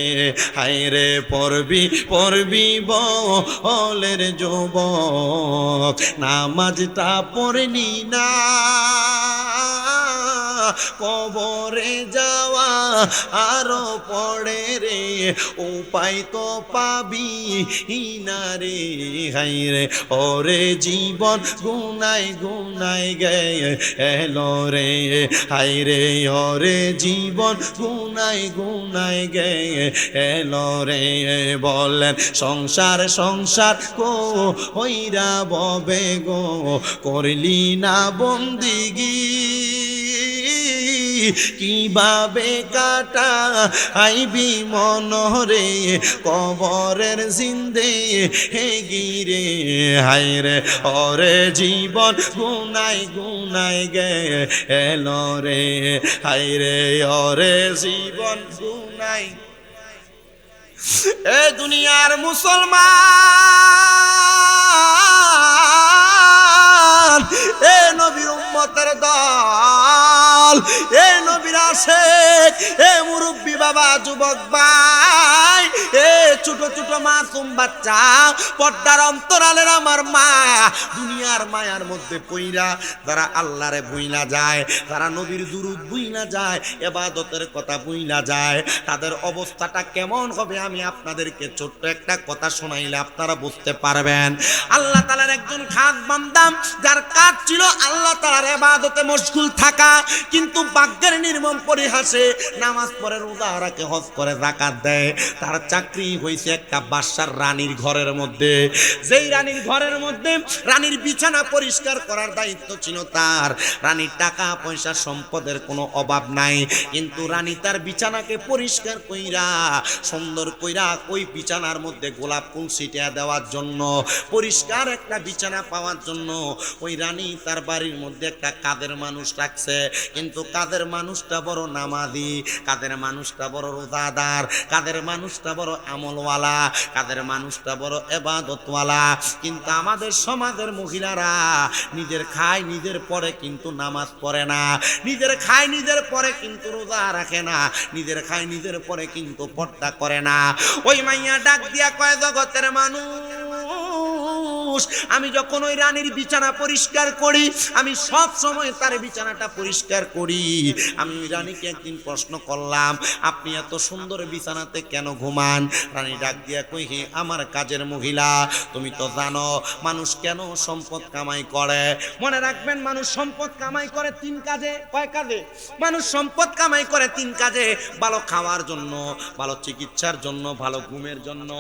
হাই রে পড়বি বলের যুবক নামাজটা পড়লি না কবরে যাওয়া আরো পড়ে রে উপায় তো পাবি না রে হাই রে ওরে জীবন গুনায় গুনায় গে এলো রে হাই রে ওরে জীবন গুনায় গুনায় গে এলো রে বলেন সংসার সংসার কো হইরা ববে গো করলি না বন্দিগি কিভাবে কাটা আইবি মনরে কবরের জিন্দে হে গিরে হাই রে ওরে জীবন গুনায় গুনায় গে এলো রে হাই রে ওরে জীবন গুনায় এ দুনিয়ার মুসলমান এ নবীর উম্মতের দল এ নবীর আশেক এ মুরব্বী বাবা যুবক ভাই এ ছোট ছোট মাসুম বাচ্চা পর্দার অন্তরালের আমার মা দুনিয়ার মায়ার মধ্যে পইরা যারা আল্লাহরে ভুইলা যায় যারা নবীর দুরূদ ভুইলা যায় ইবাদতের কথা ভুইলা যায় তাদের অবস্থাটা কেমন হবে আমি আপনাদেরকে ছোট্ট একটা কথা শোনাইলে আপনারা বুঝতে পারবেন আল্লাহ তাআলার একজন খাস বান্দা যার কাজ ছিল আল্লাহ তাআলার ইবাদতে মশগুল থাকা কিন্তু ভাগ্যের নির্মম পরিহাসে নামাজ পড়ে রোজা রাখে হজ করে যাকাত দেয় তার চাকরি হইছে একটা বাদশার রানীর ঘরের মধ্যে যেই রানীর ঘরের মধ্যে রানীর বিছানা পরিষ্কার করার দায়িত্ব ছিল তার রানীর টাকা পয়সা সম্পদের কোনো অভাব নাই কিন্তু রানী তার বিছানাকে পরিষ্কার কইরা সুন্দর কইরা ওই বিছানার মধ্যে গোলাপ ফুল ছিটিয়ে দেওয়ার জন্য পরিষ্কার একটা বিছানা পাওয়ার জন্য ওই রানী তার বাড়ির মধ্যে একটা কাদের মানুষ রাখছে কিন্তু কাদের মানুষটা বড় নামাজি কাদের মানুষটা বড় রোজাদার কাদের মানুষটা বড় আমলওয়ালা কাদের মানুষটা বড় ইবাদতওয়ালা কিন্তু আমাদের সমাজের মহিলারা নিজের খায় নিজের পরে কিন্তু নামাজ পড়ে না নিজের খায় নিজের পরে কিন্তু রোজা রাখে না নিজের খায় নিজের পরে কিন্তু পর্দা করে না ওই মাইয়া ডাক দিয়া কয় জগতের মানুষ আমি যখন ওই রানীর বিছানা পরিষ্কার করি আমি সব সময় তার বিছানাটা পরিষ্কার করি আমি ওই রানীকে একদিন প্রশ্ন করলাম আপনি এত সুন্দর বিছানাতে কেন ঘুমান রানী ডাক দিয়া কই হে আমার কাজের মহিলা তুমি তো জানো মানুষ কেন সম্পদ কামাই করে মনে রাখবেন মানুষ সম্পদ কামাই করে তিন কাজে কয় কাজে মানুষ সম্পদ কামাই করে তিন কাজে ভালো খাওয়ার জন্য ভালো চিকিৎসার জন্য ভালো ঘুমের জন্য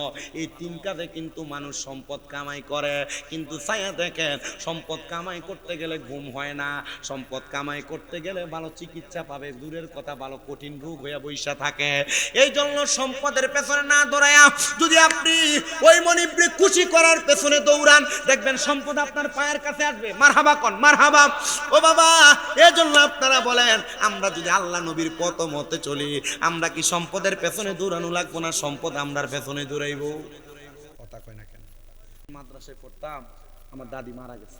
এই তিন কাজে কিন্তু মানুষ সম্পদ কামাই করে কিন্তু ছায়া দেখেন সম্পদ কামাই করতে গেলে ঘুম হয় না সম্পদ কামাই করতে গেলে ভালো চিকিৎসা পাবে দূরের কথা ভালো কঠিন রোগ হয়ে বইসা থাকে এই জন্য সম্পদের পেছনে না দৌড়ায়া যদি আপনি ওই মনিবরে খুশি করার পেছনে দৌড়ান দেখবেন সম্পদ আপনার পায়ের কাছে আসবে মারহাবা কোন মারহাবা ও বাবা এজন্য আপনারা বলেন আমরা যদি আল্লাহ নবীর পথ মতে চলি আমরা কি সম্পদের পেছনে দৌড়ানো লাগবো না সম্পদ আমরার পেছনে দৌড়াইবো কথা কয় না কেন মাদ্রাসায় পড়তাম আমার দাদি মারা গেছে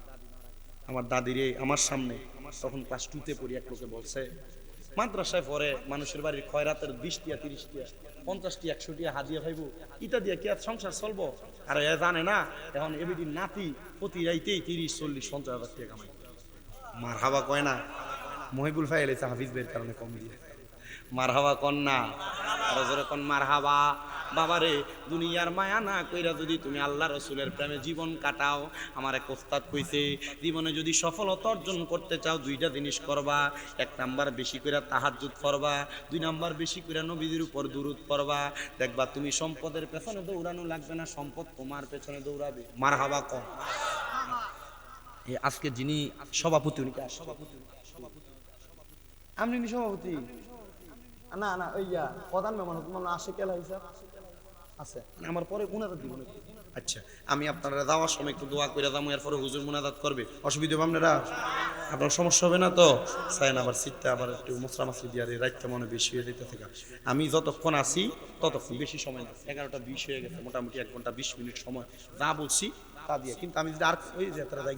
আমার দাদিরে আমার সামনে তখন ক্লাস 2 তে পড়ি এক লোকে বলছে মাদ্রাসায় পড়ে মানুষের বাড়ির খয়রাতের 20 টিয়া 30 টিয়া 50 টিয়া 100 টিয়া হাদিয়া পাইবো ইটা দিয়ে কি আর সংসার চলবো আর এ জানে না এখন এবিডি নাতি প্রতি রাইতেই 30 40 50 হাজার টাকা কামাই মারহাবা কয় না মহিবুল ভাই এলেছে হাফিজ ভাইয়ের কারণে কম দিয়ে মারহাবা কন না আর জোরে কোন মারহাবা বাবারে দুনিয়ার মায়া না কইরা যদি তুমি আল্লাহ রসুলের প্রেমে জীবন কাটাও, আমার এক ওস্তাদ কইছে জীবনে যদি সফলতা অর্জন করতে চাও দুইটা জিনিস করবা। এক নাম্বার বেশি করে তাহাজ্জুদ পড়বা, দুই নাম্বার বেশি করে নবীদের উপর দুরূদ পড়বা। দেখবা তুমি সম্পদের পেছনে দৌড়ানো লাগবে না, সম্পদ তোমার পেছনে দৌড়াবে। মারহাবা কম। আজকে যিনি সভাপতি উনি সভাপতি আপনি সভাপতি না না ওইয়া প্রধান মেহমান তোমার আসে কেলা হিসাব আছে আমার পরে মুনাজাত দিব নাকি? আচ্ছা আমি আপনারা যাওয়ার সময় একটু দোয়া করে যাবো, এরপরে হুজুর মুনাজাত করবে, অসুবিধা হবে আপনারা? আপনার সমস্যা হবে না তো? চাইন আবার সিটটা আবার একটু মুসরা মাসি দিয়ে রাইটটা মনে বেশি হয়ে যেতে থেকে আমি যতক্ষণ আসি ততক্ষণ বেশি সময় না, 11টা 20 হয়ে গেছে, মোটামুটি 1 ঘন্টা 20 মিনিট সময় যা বলছি তা দিয়ে। কিন্তু আমি যদি আর ওই যে তারা যাই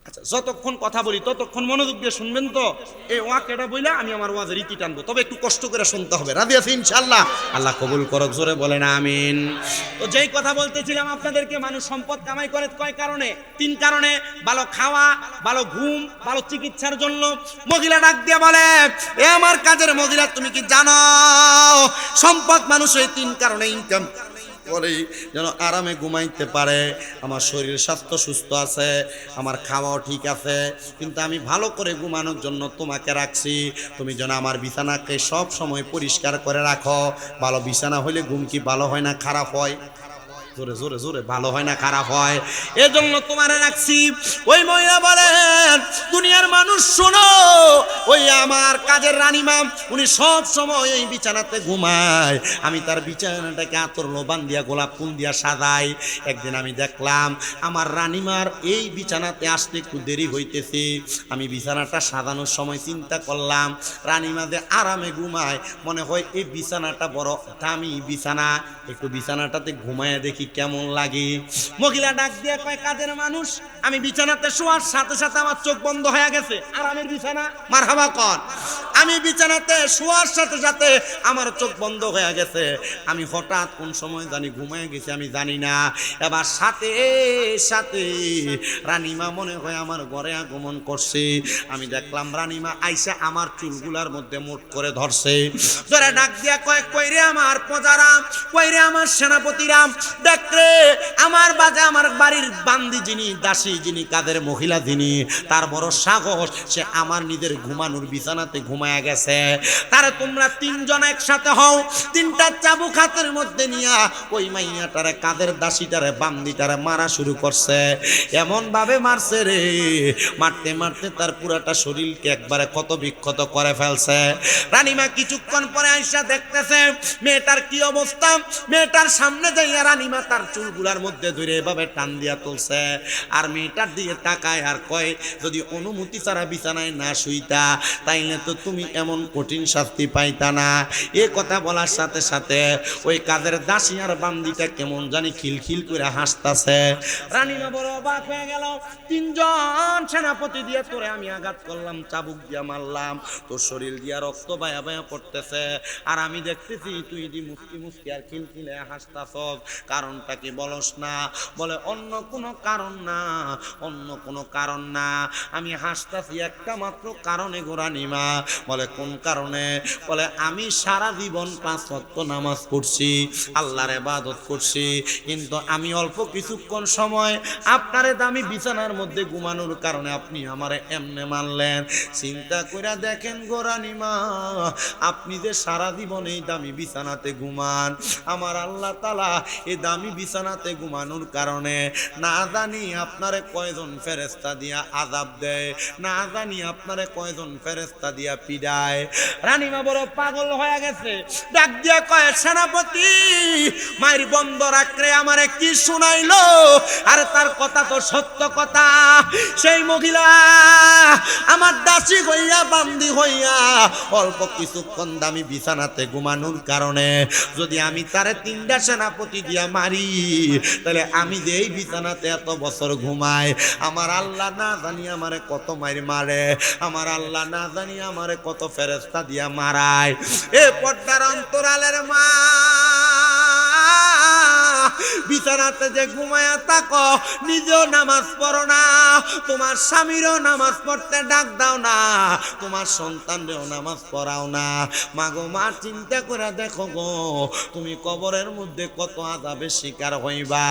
আচ্ছা যতক্ষণ কথা বলি ততক্ষণ মনোযোগ দিয়ে শুনবেন তো? এই ওয়াকেটা বইলা আমি আমার ওয়াজের রীতি টানবো, তবে একটু কষ্ট করে শুনতে হবে। রাজি আছি ইনশাআল্লাহ? আল্লাহ কবুল করুক, জোরে বলেন আমিন। তো যেই কথা বলতেছিলাম আপনাদেরকে, মানুষ সম্পদ কামাই করে কয় কারণে? 3 কারণে। ভালো খাওয়া, ভালো ঘুম, ভালো চিকিৎসার জন্য। মহিলা ডাক দিয়ে বলে, এ আমার কাজের মহিলা তুমি কি জানো সম্পদ মানুষ এই 3 কারণে ইনকাম করে, যেন আরামে ঘুমাইতে পারে, আমার শরীর স্বাস্থ্য সুস্থ আছে, আমার খাওয়াও ঠিক আছে, কিন্তু আমি ভালো করে ঘুমানোর জন্য তোমাকে রাখছি, তুমি যেন আমার বিছানাকে সব সময় পরিষ্কার করে রাখো। ভালো বিছানা হইলে ঘুম কি ভালো হয় না খারাপ হয়? জোরে জোরে জোরে, ভালো হয় না খারাপ হয়? এজন্য তোমারে রাখছি। ওই মহিলা বলেন, দুনিয়ার মানুষ শোনো, ওই আমার কাজের রানীমা উনি সব সময় এই বিছানাতে ঘুমায়, আমি তার বিছানাটাকে আতর লোবান দিয়া গোলাপ ফুল দিয়া সাজাই। একদিন আমি দেখলাম আমার রানীমার এই বিছানাতে আসতে একটু দেরি হইতেছে, আমি বিছানাটা সাজানোর সময় চিন্তা করলাম রানীমা যে আরামে ঘুমায়, মনে হয় এই বিছানাটা বড় দামি বিছানা, একটু বিছানাটাতে ঘুমায় দেখি কেমন লাগে। মহিলা ডাক দিয়ে কয়, কাজের মানুষ আমি বিছানাতে শোয়ার সাথে সাথে আমার চোখ বন্ধ হয়ে গেছে। আরামের বিছানা, মারহাবা কর। আমি বিছানাতে শোয়ার সাথে সাথে আমার চোখ বন্ধ হয়ে গেছে, আমি হঠাৎ কোন সময় জানি ঘুমিয়ে গেছি আমি জানি না। এবার সাথে সাথে রানীমা মনে হয় আমার ঘরে আগমন করছে। আমি দেখলাম রানীমা আইসা আমার চুলগুলার মধ্যে মুঠ করে ধরছে, ধরে ডাক দিয়া কয়, কইরে আমার প্রজারাম, কইরে আমার সেনাপতিরাম, দেখ রে আমার বাজে আমার বাড়ির বান্দি যিনি, দাসী যিনি, কাদের মহিলা যিনি, তার বড় সাহস, সে আমার নিজের ঘুমানোর বিছানাতে ঘুমায়া গেছে। তারে তোমরা 3 জন একসাথে হও, 3টা চাবুক হাতের মধ্যে নিয়া ওই মাইয়াটারে, কাদের দাসীটারে, বান্দিটারে মারা শুরু করছে। এমন ভাবে মারছে রে, মারতে মারতে তার পুরাটা শরীরকে একবারে ক্ষত বিক্ষত করে ফেলছে। রানীমা কিছুক্ষণ পরে আইসা দেখতেছে মেয়েটার কি অবস্থা। মেয়েটার সামনে যাইয়া রানীমা তার চুলগুলার মধ্যে ধরে এভাবে টান দিয়া তুলছে, আর মেয়েটার দিকে তাকায় আর কয়, যদি অনুমতি ছাড়া বিছানায় না শুইতা তাইলে তো তুমি এমন কঠিন শাস্তি পাইতা না। এ কথা বলার সাথে সাথে ওই কাদের দাসী আর বান্দিটা কেমন জানি খিলখিল করে হাসতাছে। রানীমা বড় অবাক হয়ে গেল, 3 জন সেনাপতি দিয়ে তোরে আমি আঘাত করলাম, চাবুক দিয়া মারলাম, তোর শরীর দিয়া রক্ত বায়া বায়া পড়তেছে, আর আমি দেখতেছি তুই দি মুস্কি মুস্কি আর খিলখিলে হাসতাছস, কারণটা কি বলস না? বলে অন্য কোনো কারণ না, অন্য কোনো কারণ না, আমি হাসতাছি একটা মাত্র কারণে গো রানীমা। বলে কোন কারণে? বলে আমি সারা জীবন 5 ওয়াক্ত নামাজ পড়ছি, আল্লাহর ইবাদত করছি, কিন্তু আমি অল্প কিছুক্ষণ সময় আপনারে দামি বিছানার মধ্যে ঘুমানোর কারণে আপনি আমারে এমনে মানলেন। চিন্তা করে দেখেন গো রানীমা, আপনি যে সারা জীবন এই দামি বিছানাতে ঘুমান, আমার আল্লাহ তাআলা এই দামি বিছানাতে ঘুমানোর কারণে না জানি আপনারে কয়জন ফেরেশতা দিয়া আযাব দেয়, না জানি আপনারে কয়জন ফেরেশতা দিয়া পিডায়। রানীমা বড় পাগল হয়ে গেছে, ডাক দিয়া কয়, সেনাপতি মায়ের বন্ধ রাখরে আমারে কি শুনাইলো? আরে তার কথা তো সত্য কথা। সেই মহিলা আমার দাসী হইয়া, বান্দি হইয়া, অল্প কিছুক্ষণ দামি বিছানাতে ঘুমানোর কারণে যদি আমি তারে 3টা সেনাপতি দিয়া মারি, তাহলে আমি যে এই বিছানাতে এত বছর ঘুমাই, আমার আল্লাহ না জানি আমারে কত মাইর মারে, আমার আল্লাহ না জানি আমারে কত ফেরেশতা দিয়া মারায়। এ পর্দার অন্তরালের মা, বিছানাতে যে ঘুমায়া থাকো, নিজেও নামাজ পড়ো না, তোমার স্বামীরও নামাজ পড়তে ডাক দাও না, তোমার সন্তানরেও নামাজ পড়াও না। মাগো মা, চিন্তা করে দেখো গো, তুমি কবরের মধ্যে কত আযাবের শিকার হইবা।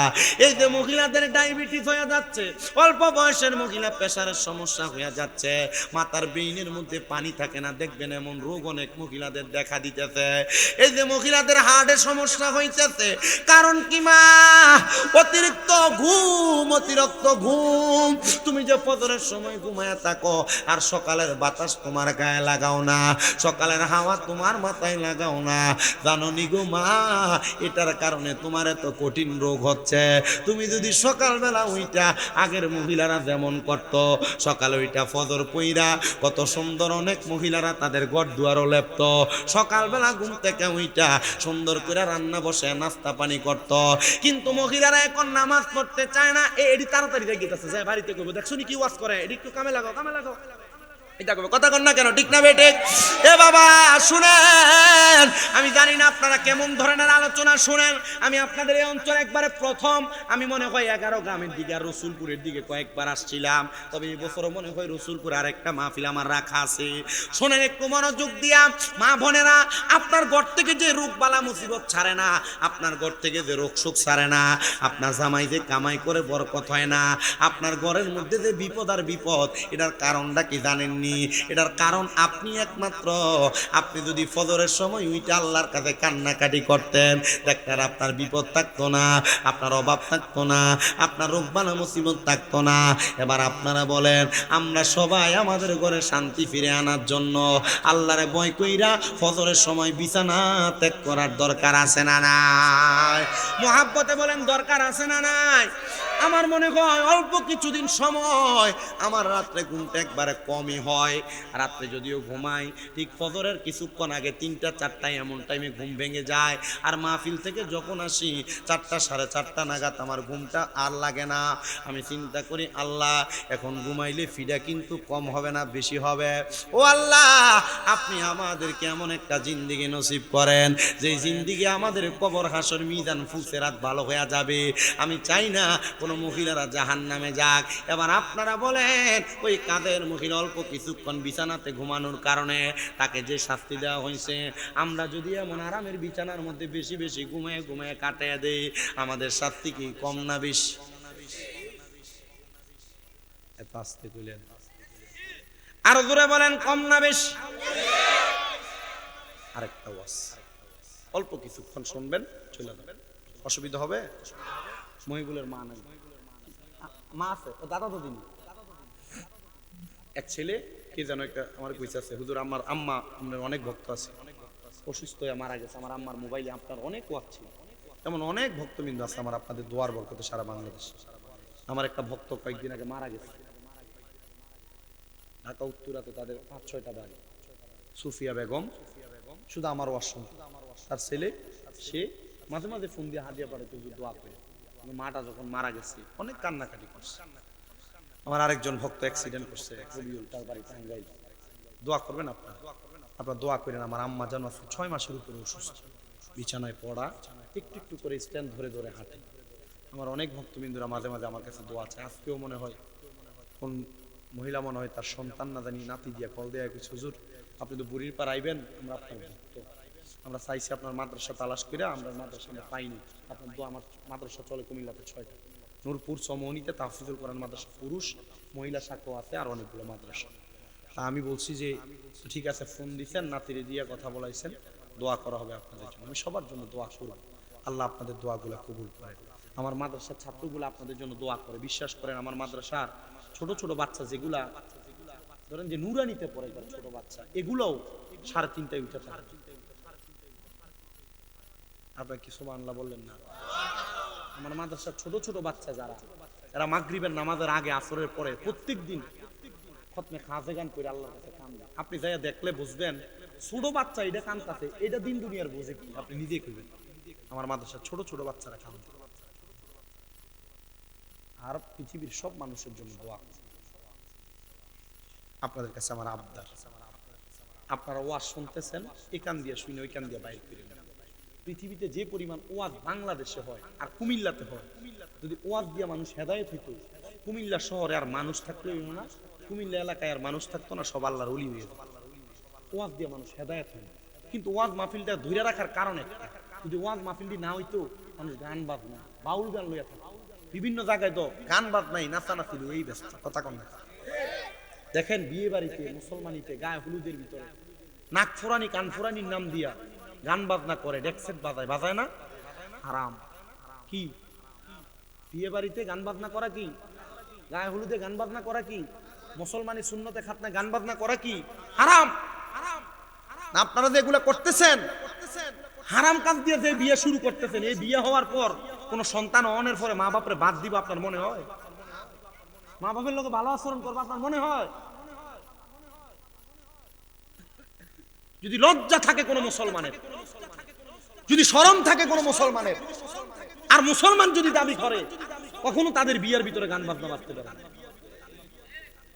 এই যে মহিলাদের ডায়াবেটিস হয়ে যাচ্ছে, অল্প বয়সের মহিলা প্রেসারের সমস্যা হয়ে যাচ্ছে, মাথার ব্রেইনের মধ্যে পানি থাকে না, দেখবেন এমন রোগ অনেক মহিলাদের দেখা দিতেছে। এই যে মহিলাদের হার্টের সমস্যা হইতেছে, কারণ কি মা? অতিরিক্ত ঘুম, অতিরিক্ত ঘুম। তুমি যে ফজরের সময় ঘুমায়া থাকো আর সকালের বাতাস তোমার গায়ে লাগাও না, সকালের হাওয়া তোমার মাথায় লাগাও না, জানো নি গো মা, এটার কারণে তোমার এত কঠিন রোগ হচ্ছে। তুমি যদি সকালবেলা ওইটা আগের মহিলারা যেমন করত, সকালে ওইটা ফজর পইরা কত সুন্দর অনেক মহিলারা তাদের ঘর দুয়ারও লেপত, সকালবেলা ঘুম থেকে ওইটা সুন্দর করে রান্না বসে নাস্তা পানি করত। কিন্তু মহিলারা এখন নামাজ পড়তে চায় না। এডি তাড়াতাড়ি গেছে, যায় বাড়িতে করবো, দেখছো নি কি ওয়াজ করে, এডি একটু কামে লাগাও, কামে লাগাও, এটা করবে, কথা কর না কেন, ঠিক না বেঠিক? এ বাবা শুনেন, আমি জানি না আপনারা কেমন ধরনের আলোচনা শুনেন। আমি আপনাদের এই অঞ্চলে একবারে প্রথম, আমি মনে হয় 11 গ্রামের দিকে আর রসুলপুরের দিকে কয়েকবার আসছিলাম, তবে এই বছরও মনে হয় রসুলপুরে আরেকটা মাহফিল আমার রাখা আছে। শোনেন একটু মনোযোগ দিয়া, মা বোনেরা, আপনার ঘর থেকে যে রোগ বালা মুসিবত ছাড়ে না, আপনার ঘর থেকে যে রোগ শোক ছাড়ে না, আপনার জামাই যে কামাই করে বরকত হয় না, আপনার ঘরের মধ্যে যে বিপদ আর বিপদ, এটার কারণটা কি জানেননি? এটার কারণ আপনি একমাত্র। আপনি যদি ফজরের সময় উইটা আল্লাহর কাছে কান্নাকাটি করতেন, দেখতেন আপনার বিপদ থাকতো না, আপনার অভাব থাকতো না, আপনার রোগ বালা মুসিবত থাকতো না। এবার আপনারা বলেন, আমরা সবাই আমাদের ঘরে শান্তি ফিরে আনার জন্য আল্লাহরে ভয় কইরা ফজরের সময় বিছানা ত্যাগ করার দরকার আছে না নাই? মুহাব্বতে বলেন, দরকার আছে না নাই? আমার মনে হয় অল্প কিছুদিন সময় আমার রাত্রে ঘুমটা একবারে কমই হয়। রাত্রে যদিও ঘুমাই, ঠিক ফজরের কিছুক্ষণ আগে 3টা 4টায় এমন টাইমে ঘুম ভেঙে যায়। আর মাহফিল থেকে যখন আসি 4টা 4:30 নাগাদ আমার ঘুমটা আর লাগে না। আমি চিন্তা করি, আল্লাহ এখন ঘুমাইলে ফিডা কিন্তু কম হবে না, বেশি হবে। ও আল্লাহ, আপনি আমাদেরকে এমন একটা জিন্দিগি নসিব করেন যে জিন্দিগি আমাদের কবর হাসর মিজান ফুসেরাত ভালো হয়ে যাবে। আমি চাই না কোনো মহিলারা জাহান্নামে যাক। এবার আপনারা বলেন, ওই কাদের মহিলা অল্প কিছুক্ষণ বিছানাতে ঘুমানোর কারণে তাকে যে শাস্তি দেওয়া হয়েছে, আমরা যদি এমন আরামের বিছানার মধ্যে বেশি বেশি ঘুমায় ঘুমায় কাটিয়ে দেই, আমাদের শাস্তি কি কম না বেশি? এত আস্তে কইলেন, আরো জোরে বলেন, কম না বেশি? আরেকটা ওয়াজ, অল্প কিছুক্ষণ শুনবেন, চলে যাবেন, অসুবিধা হবে? মহিবুলের মা নাই, মা আছে, দাদা তো দিন। এক ছেলে কে যেন একটা আমার কইছে আছে, হুজুর আমার আম্মা, আপনার অনেক ভক্ত আছে, অসুস্থ হয়ে মারা গেছে, আমার আম্মার মোবাইলে আপনার অনেক ওয়াজ ছিল। এমন অনেক ভক্তবৃন্দ আছে আমার, আপনাদের দোয়ার বরকতে সারা বাংলাদেশ। আমার একটা ভক্ত কয়েকদিন আগে মারা গেছে, ঢাকা উত্তরাতে তাদের 5-6টা বাড়ি। সুফিয়া বেগম শুধু আমার ওয়াজ শুনতো, তার ছেলে সে মাঝে মাঝে ফোন দিয়ে হাদিয়া পাঠাতো, দোয়া করে। মাটা যখন মারা গেছে অনেক কান্নাকাটি করছে। আমার আরেকজন ভক্ত অ্যাক্সিডেন্ট করছে, রবিউল, তার বাড়ি টাঙ্গাইল। দোয়া করবেন আপনারা, আপনারা দোয়া করেন। আমার আম্মা যেন 6 মাসের উপরে অসুস্থ, বিছানায় পড়া, একটু একটু করে স্ট্যান্ড ধরে ধরে হাঁটে। আমার অনেক ভক্তবিন্দুরা মাঝে মাঝে আমার কাছে দোয়া চায়। আজকেও মনে হয় কোন মহিলা মনে হয় তার সন্তান না জানি নাতি দিয়া কল দেয়া কিছু, হুজুর আপনি তো বুড়ির পার আইবেন, আমরা আপনার ভক্ত, আমরা চাইছি আপনার মাদ্রাসা তালাশ করে, আমরা মাদ্রাসা পাইনি, আপনার দোয়া। আমার মাদ্রাসা চলে কুমিল্লাতে 6টা, নূরপুর, সমনিতে তাফসিরুল কোরআন মাদ্রাসা পুরুষ মহিলা শাখা আছে, আর অনেকগুলো মাদ্রাসা। তা আমি বলছি যে ঠিক আছে, ফোন দিচ্ছেন, নাতিরে দিয়ে কথা বলাইছেন, দোয়া করা হবে আপনাদের জন্য। আমি সবার জন্য দোয়া করব, আল্লাহ আপনাদের দোয়াগুলো কবুল করে। আমার মাদ্রাসার ছাত্রগুলো আপনাদের জন্য দোয়া করে, বিশ্বাস করেন। আমার মাদ্রাসার ছোট ছোট বাচ্চা যেগুলা ধরেন যে নুরানিতে পড়ে, ছোট বাচ্চা, এগুলোও 3:30টায় উঠে থাকে। আপনার কি সুবহানাল্লাহ বললেন না? আমার মাদ্রাসার ছোট ছোট বাচ্চা যারা, এরা মাগরিবের নামাজের আগে আসরের পরে প্রত্যেক দিন খতমে খাজে গান করে আল্লাহর কাছে কান্দে। আপনি যাইয়া দেখলে বুঝবেন, ছোট বাচ্চা এটা কান্দতেছে, এটা দিন দুনিয়ার বোঝে কি, আপনি নিজেই কইবেন। আমার মাদ্রাসার ছোট ছোট বাচ্চারা কান্দে। আর পৃথিবীর সব মানুষের জন্য দোয়া। আপনাদের কাছে আমার আবদার, আপনারা ওয়াজ শুনতেছেন, এই কান দিয়ে শুনে ওই কান দিয়ে বাইর করে নেন। পৃথিবীতে যে পরিমাণ ওয়াজ বাংলাদেশে হয় আর কুমিল্লাতে হয়, যদি ওয়াজ দিয়ে মানুষ হেদায়েত হইতো, কুমিল্লা শহরে আর মানুষ থাকতো না, কুমিল্লা এলাকায় আর মানুষ থাকতো না, সব আল্লাহর ওলি হয়ে যেত। ওয়াজ দিয়ে মানুষ হেদায়েত হয়। কিন্তু ওয়াজ মাহফিলটা ধরে রাখার কারণ একটা, যদি ওয়াজ মাহফিলটি না হইতো মানুষ গান বাজনা বাউল গান লইয়া থাকতো। বিভিন্ন জায়গায় তো গান বাজনাই নাচানাচি এই ব্যস্ত, কথা কন না। দেখেন বিয়ে বাড়িতে মুসলমানিতে গায়ে হলুদের ভিতরে নাক ফোরানি কান ফোরানির নাম দিয়া গান বাজনা করে, ডেকসেট বাজায়, বাজায় না? হারাম। কি বিয়ে বাড়িতে গান বাজনা করা কি? গায়ে হলুদে গান বাজনা করা কি? মুসলমানি সুন্নতে খাতনা গান বাজনা করা কি? হারাম। না আপনারা যে এগুলা করতেছেন, হারাম কাজ দিয়ে যে বিয়ে শুরু করতেছেন, এই বিয়ে হওয়ার পর কোন সন্তান অনের পরে মা বাপরে বাদ দিব আপনার মনে হয়? মা বাপের লোকে ভালো আচরণ করবো আপনার মনে হয়? যদি লজ্জা থাকে কোন মুসলমানের, যদি শরম থাকে কোন মুসলমানের, আর মুসলমান যদি দাবি করে, কখনো তাদের বিয়ের ভিতরে গান বাজনা বাজতে পারে না।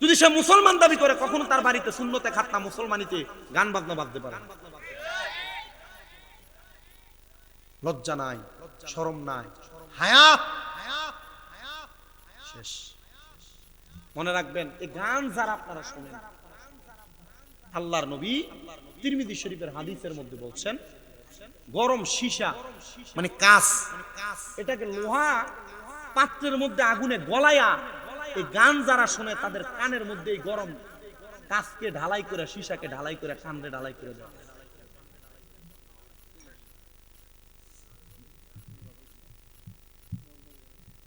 যদি সে মুসলমান দাবি করে, কখনো তার বাড়িতে সুন্নতে খাতনা মুসলমানিতে গান বাজনা বাজতে পারে না। লজ্জা নাই, শরম নাই, হায়া শেষ। মনে রাখবেন, এই গান যারা আপনারা শুনেন, আল্লাহর নবী তিরমিজি শরীফের হাদিসের মধ্যে বলছেন, গরম সীসা মানে কাঁচ, এটাকে লোহা পাত্রের মধ্যে আগুনে গলায়া এই গান যারা শুনে তাদের কানের মধ্যে এই গরম কাঁচকে ঢালাই করে, সীসাকে ঢালাই করে, কানে ঢালাই করে দেয়।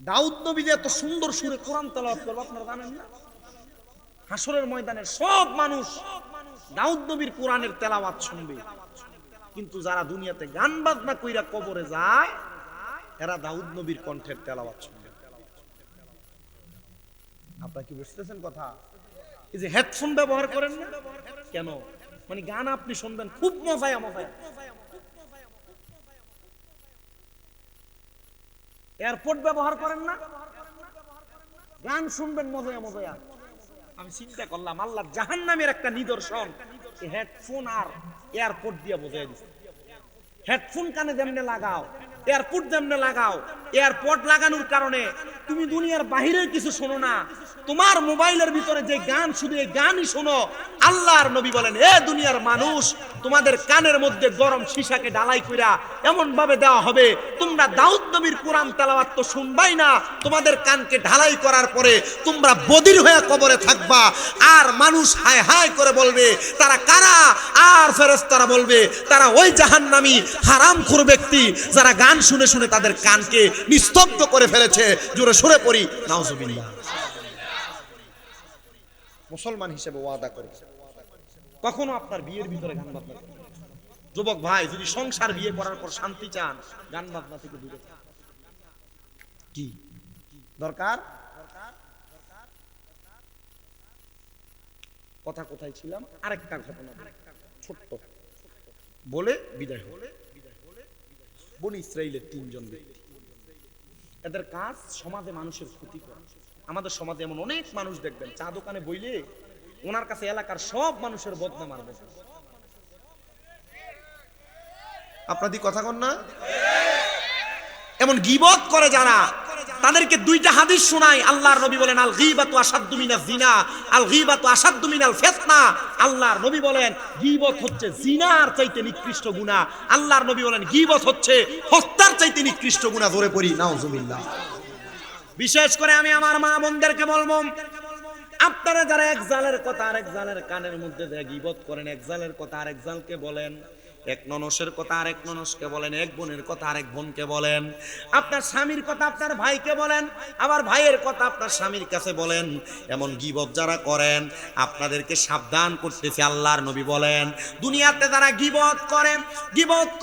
দাউদ নবী যে এত সুন্দর সুরে কোরআন তেলাওয়াত করবে আপনারা জানেন না? হাসরের ময়দানে সব মানুষ দাউদ নবীর কোরআনের তেলাওয়াত শুনবে, কিন্তু যারা দুনিয়াতে গান বাজনা কইরা কবরে যায়, এরা দাউদ নবীর কণ্ঠের তেলাওয়াত শুনবে। আপনারা কি বুঝতেছেন কথা? এই যে হেডফোন ব্যবহার করেন না কেন? মানে গান আপনি শুনবেন খুব মজায় মজায়। এয়ারপোর্ট ব্যবহার করেন না, গান শুনবেন মজায় মজায়। আমি চিন্তা করলাম আল্লাহর জাহান্নামের একটা নিদর্শন হেডফোন আর এয়ারপোর্ট দিয়ে বোঝাই দিচ্ছে। হেডফোন কানে যেমনে লাগাও, এয়ারপোর্ট যেমনে লাগাও, এয়ারপোর্ট লাগানোর কারণে তুমি দুনিয়ার বাহিরের কিছু শোনো না, তোমার মোবাইলের ভিতরে যে গান, শুধু এই গানই শোনো। আল্লাহর নবী বলেন, এ দুনিয়ার মানুষ, তোমাদের কানের মধ্যে গরম সীসাকে ঢালাই কইরা এমন ভাবে দেওয়া হবে, তোমরা দাউদ নবীর কোরআন তেলাওয়াত তো শুনবাই না, তোমাদের কানকে ঢালাই করার পরে তোমরা বধির হয়ে কবরে থাকবা। আর মানুষ হায় হায় করে বলবে, তারা কারা? আর ফেরেশতারা বলবে, তারা ওই জাহান্নামী হারামখোর ব্যক্তি যারা গান শুনে শুনে তাদের কানকে নিস্তব্ধ করে ফেলেছে। জোরে সরে পড়ি নাউজুবিল্লাহ। মুসলমান হিসেবে ওয়াদা করি, কখনো আপনার বিয়ের ভিতরে গান বাজনা করবেন না। যুবক ভাই, যদি সংসার বিয়ে করার পর শান্তি চান, গান বাজনা থেকে দূরে থাকুন। কি দরকার? কথা কোথায় ছিলাম? আরেকটা ঘটনা ছোট্ট বলে বিদায় হল। বনি ইসরাইলের 3 জন ব্যক্তি, এদের কাজ সমাজে মানুষের ক্ষতি করা। আমাদের সমাজে এমন অনেক মানুষ দেখবেন, চা দোকানে বইলে ওনার কাছে এলাকার সব মানুষের বদনাম আর বদনাম। আপনাদের কথা কন না? এমন গীবত করে যারা, তাদেরকে 2টা হাদিস শোনায়। আল্লাহর নবী বলেন, আল গীবাতু আশাদ্দু মিনাজ জিনা, আল গীবাতু আশাদ্দু মিনাল ফিতনা। আল্লাহর নবী বলেন, গীবত হচ্ছে জিনার চাইতে নিকৃষ্ট গুনাহ। আল্লাহর নবী বলেন, গীবত হচ্ছে হত্যার চাইতে নিকৃষ্ট গুনাহ। ধরে পড়ি নাউজুবিল্লাহ। বিশেষ করে আমি আমার মা বোনদেরকে বলবো, আপনারা যারা এক জালের কথা আরেক জালের কানের মধ্যে দিয়ে গীবত করেন, এক জালের কথা আরেক জালকে বলেন, এক ননসের কথা আরেক ননসকে বলেন, এক বোনের কথা আরেক বোনকে বলেন, আপনার স্বামীর কথা আপনার ভাইকে বলেন, আবার ভাইয়ের কথা আপনার স্বামীর কাছে বলেন, এমন গীবত যারা করেন আপনাদেরকে সাবধান করতেছে। আল্লাহর নবী বলেন, দুনিয়াতে যারা গীবত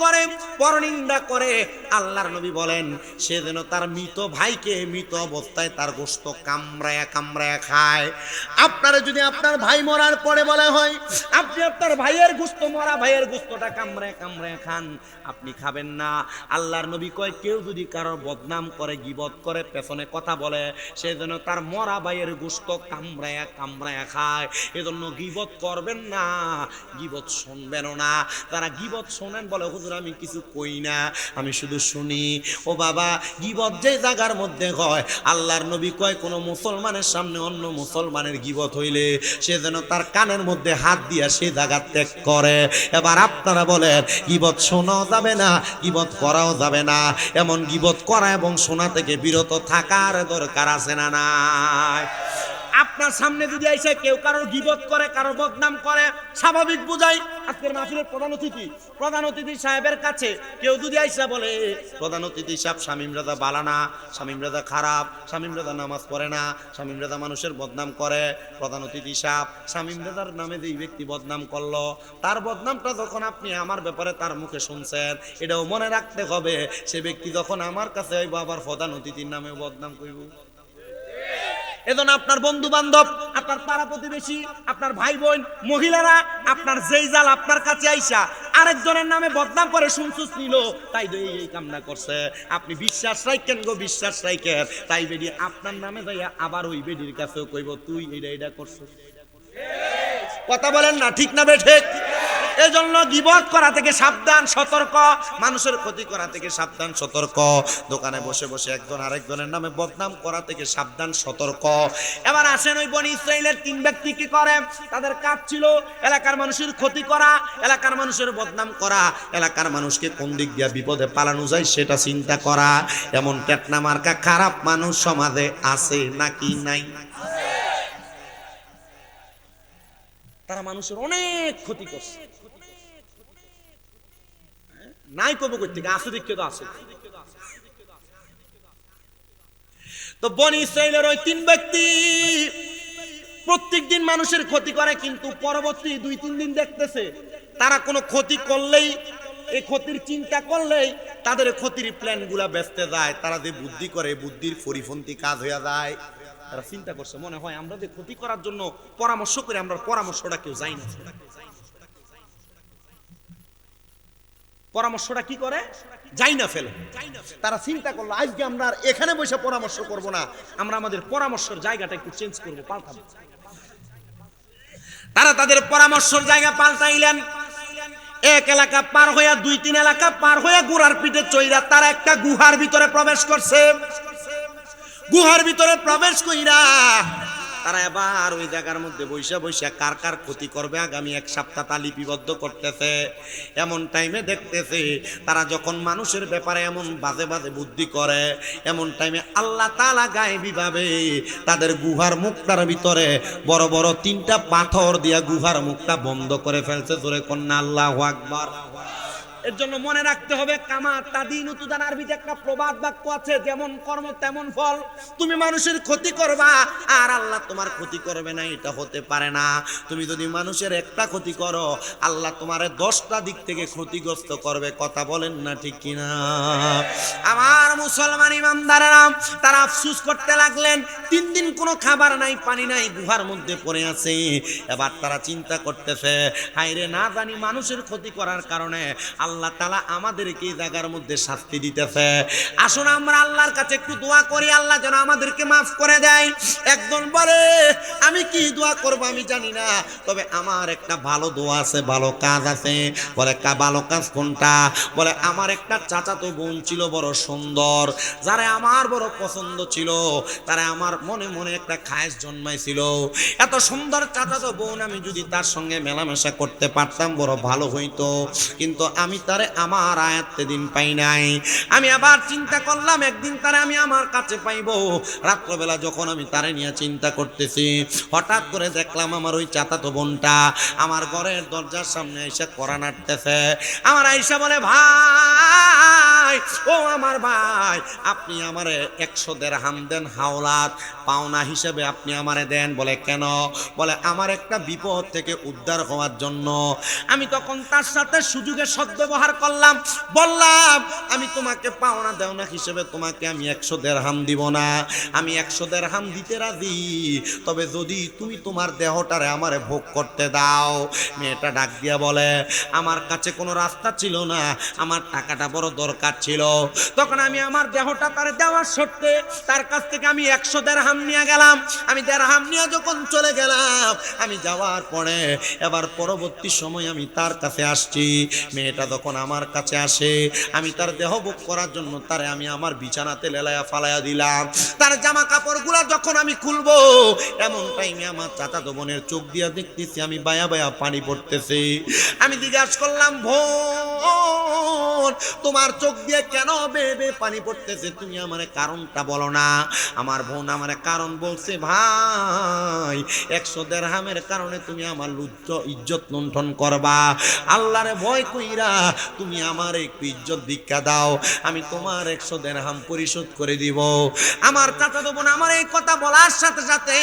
করে পরনিন্দা করে, আল্লাহর নবী বলেন, সে যেন তার মৃত ভাইকে মৃত অবস্থায় তার গোশত কামড়ায়া কামড়ায়া খায়। আপনারা যদি আপনার ভাই মরার পরে বলা হয় আপনি আপনার ভাইয়ের গোশত, মরা ভাইয়ের গোশতটা কামড়ায় কামড়ায় খান, আপনি খাবেন না। আল্লাহর নবী কয় কেউ যদি কারোর বদনাম করে, গীবত করে, পেছনে কথা বলে, সে যেন তার মরা ভাইয়ের গোশত কামড়ায়া কামড়ায়া খায়। এজন্য গীবত করবেন না, গীবত শুনবেনও না। তারা গীবত শোনেন বলে হুজুর আমি কিছু কই না, আমি শুধু শুনি। ও বাবা, গীবত যে জায়গার মধ্যে হয়, আল্লাহর নবী কয় কোন মুসলমানের সামনে অন্য মুসলমানের গীবত হইলে সে যেন তার কানের মধ্যে হাত দিয়া সে জায়গা ত্যাগ করে। এবার আপনারা বলেন গীবত শোনাও যাবে না, গীবত করাও যাবে না। এমন গীবত করা এবং শোনা থেকে বিরত থাকার দরকার আছে না নাই? আপনার সামনে যদি এসে কেউ কারোর গীবত করে, কারোর বদনাম করে, স্বাভাবিক বুঝাই। আজকের মাহফিলের প্রধান অতিথি সাহেবের কাছে কেউ যদি আইসা বলে প্রধান অতিথি সাহেব শামীম রাজা বালানা, শামীম রাজা খারাপ, শামীম রাজা নামাজ পড়ে না, শামীম রাজা মানুষের বদনাম করে। প্রধান অতিথি সাহেব শামীম রাজার নামে যেই ব্যক্তি বদনাম করলো, তার বদনামটা যখন আপনি আমার ব্যাপারে তার মুখে শুনছেন, এটাও মনে রাখতে হবে সে ব্যক্তি যখন আমার কাছে আইব আবার প্রধান অতিথির নামে বদনাম করব। এজন্য আপনার বন্ধু বান্ধব, আপনার পাড়া প্রতিবেশী, আপনার ভাই বোন, মহিলারা আপনার যেই জাল আপনার কাছে আইসা আরেকজনের নামে বদনাম করে শুনছুস নিল, তাই এই কামনা করছে, আপনি বিশ্বাস রাখেন গো, বিশ্বাস রাখেন। তাই বেডি আপনার নামে যাইয়া আবার ওই বেডির কাছেও কইব তুই এইটা করছিস। কথা বলেন না, ঠিক না বেঠে? এজন্য গীবত করা থেকে সাবধান, সতর্ক। মানুষের ক্ষতি করা থেকে সাবধান, সতর্ক। দোকানে বসে বসে একজন আরেকজনের নামে বদনাম করা থেকে সাবধান, সতর্ক। এবার আসেন ওই বনি ইসরাইলের 3 ব্যক্তি কি করে? তাদের কাজ ছিল এলাকার মানুষের ক্ষতি করা, এলাকার মানুষের বদনাম করা, এলাকার মানুষকে কোন দিক দিয়ে বিপদে পালানো যায় সেটা চিন্তা করা। এমন টেকনা মার্কা খারাপ মানুষ সমাজে আছে নাকি নাই? তারা মানুষের অনেক ক্ষতি করছে, নাই কবে করতে আছে, দেখতে তো আছে। তো বনি ইসরাইলের ওই 3 ব্যক্তি প্রত্যেক দিন মানুষের ক্ষতি করে, কিন্তু পরবর্তী 2-3 দিন দেখতেছে তারা কোনো ক্ষতি করলেই, এই ক্ষতির চিন্তা করলেই তাদের ক্ষতির প্ল্যান গুলা বেচতে যায়। তারা যে বুদ্ধি করে, বুদ্ধির পরিপন্থী কাজ হয়ে যায়। তারা চিন্তা করছে মনে হয় আমরা যে ক্ষতি করার জন্য পরামর্শ করে, আমরা পরামর্শটা কেউ যাই না। পরামর্শটা কি করে? যাই না ফেলে। তারা চিন্তা করলো আজকে আমরা আর এখানে বসে পরামর্শ করব না, আমরা আমাদের পরামর্শের জায়গাটা একটু চেঞ্জ করব, পাল্টাবো। তারা তাদের পরামর্শের জায়গা পাল্টাইলেন। এক এলাকা পার হইয়া 2-3 এলাকা পার হইয়া গুড়ার পিঠে চইরা তারা একটা গুহার ভিতরে প্রবেশ করছে। গুহার ভিতরে প্রবেশ কইরা তারা এবার ওই জায়গার মধ্যে বৈশা বৈশা কার কার ক্ষতি করবে আগামী 1 সপ্তাহ তা লিপিবদ্ধ করতেছে। এমন টাইমে দেখতেছে তারা যখন মানুষের ব্যাপারে এমন বাজে বাজে বুদ্ধি করে, এমন টাইমে আল্লাহ তাআলা গায়েবী ভাবে তাদের গুহার মুখটার ভিতরে বড় বড় 3টা পাথর দিয়া গুহার মুখটা বন্ধ করে ফেলছে। জোরে কন্যা আল্লাহু আকবার। এর জন্য মনে রাখতে হবে কামা তাদিনু তুদান। আরবিতে একটা প্রবাদ বাক্য আছে, যেমন কর্ম তেমন ফল। তুমি মানুষের ক্ষতি করবা আর আল্লাহ তোমার ক্ষতি করবে না, এটা হতে পারে না। তুমি যদি মানুষের একটা ক্ষতি করো, আল্লাহ তোমারে 10টা দিক থেকে ক্ষতিগ্রস্ত করবে। কথা বলেন না ঠিক কিনা? আমার মুসলমান ইমানদারেরা তারা আফসোস করতে লাগলেন, 3 দিন কোনো খাবার নাই, পানি নাই, গুহার মধ্যে পড়ে আছে। এবার তারা চিন্তা করতেছে হায় রে, না জানি মানুষের ক্ষতি করার কারণে আল্লাহ তাআলা আমাদেরকে এই জায়গার মধ্যে শাস্তি দিতেছে। আসুন আমরা আল্লাহর কাছে একটু দোয়া করি, আল্লাহ যেন আমাদেরকে মাফ করে দেয়। একজন বলে আমি কি দোয়া করব আমি জানি না, তবে আমার একটা ভালো দোয়া আছে, ভালো কাজ আছে। বলে ভালো কাজ কোনটা? বলে আমার একটা চাচাতো বোন ছিল বড় সুন্দর, যারা আমার বড় পছন্দ ছিল, তারা আমার মনে মনে একটা খায়েশ জন্মাইছিল। এত সুন্দর চাচাতো বোন, আমি যদি তার সঙ্গে মেলামেশা করতে পারতাম বড় ভালো হইতো, কিন্তু আমি তারে আমার আয়াত্তে দিন পাই নাই। আমি আবার চিন্তা করলাম একদিন তারে আমি আমার কাছে পাইবো। রাত্রবেলা যখন আমি তারে নিয়ে চিন্তা করতেছি, হঠাৎ করে দেখলাম আমার ওই চাচাতো বোনটা আমার ঘরের দরজার সামনে এসে কড়া নাড়তেছে। আমার আয়েশা বলে ভাই ভাই, ও আমার ভাই, আপনি আমারে 100 দিরহাম দেন হাওলাত, পাওনা হিসেবে আপনি আমারে দেন। বলে কেন? বলে আমার একটা বিপদ থেকে উদ্ধার হওয়ার জন্য। আমি তখন তার সাথে সুযোগে সদ্ব্যবহার করলাম, বললাম আমি তোমাকে পাওনা দেওনা হিসেবে তোমাকে আমি 100 দিরহাম দিব না, আমি 100 দিরহাম দিতে রাজি, তবে যদি তুমি তোমার দেহটারে আমারে ভোগ করতে দাও। মেয়েটা ডাক দিয়া বলে আমার কাছে কোনো রাস্তা ছিল না, আমার টাকাটা বড় দরকার ছিল। তখন আমি আমার দেহটা তার দেওয়ার সত্ত্বে তার কাছ থেকে আমি 100 দিরহাম নিয়ে গেলাম। আমি দিরহাম নিয়ে যখন চলে গেলাম, আমি যাওয়ার পরে এবার পরবর্তী সময় আমি তার কাছে আসছি। মেয়েটা যখন আমার কাছে আসে, আমি তার দেহ ভোগ করার জন্য তারে আমি আমার বিছানাতে লেলায়া ফালাইয়া দিলাম। তার জামা কাপড়গুলা যখন আমি খুলবো, এমন টাইমে আমার চাচাতো বোনের চোখ দিয়া দেখতেছি আমি বায়া বায়া পানি পড়তেছে। আমি জিজ্ঞাসা করলাম, বোন তোমার চোখ দিয়ে কেন বেবে পানি পড়তেছে, তুমি আমারে কারণটা বলো না। আমার বোন আমারে কারণ বলছে, ভাই 100 দিরহামের কারণে তুমি আমার ইজ্জত লুণ্ঠন করবা, আল্লাহরে ভয় কইরা তুমি আমার একটু ইজ্জত ভিক্ষা দাও, আমি তোমার 100 দিরহাম পরিশোধ করে দিব। আমার চাচাতো বোন আমার এই কথা বলার সাথে সাথে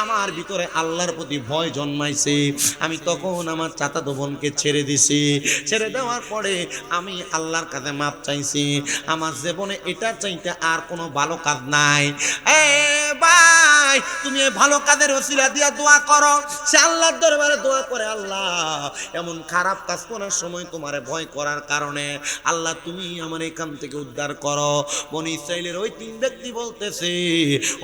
আমার ভিতরে আল্লাহর প্রতি ভয় জন্মাইছে। আমি তখন আমার চাচাতো বোনকে ছেড়ে দিছি। ছেড়ে দেওয়ার পরে আমি আল্লাহর কাছে মাপ চাইছি। আমার জীবনে এটা চাইতে আর কোনো ভালো কাজ নাই। এ ভাই, তুমি এই ভালো কাজের ওসিলা দিয়া দোয়া করো, সে আল্লাহর দরবারে দোয়া করে, আল্লাহ এমন খারাপ কাজ করার সময় তোমারে ভয় করার কারণে আল্লাহ তুমি আমার এখান থেকে উদ্ধার করো। বনি ইসরাইলের ওই 3 ব্যক্তি বলতেছে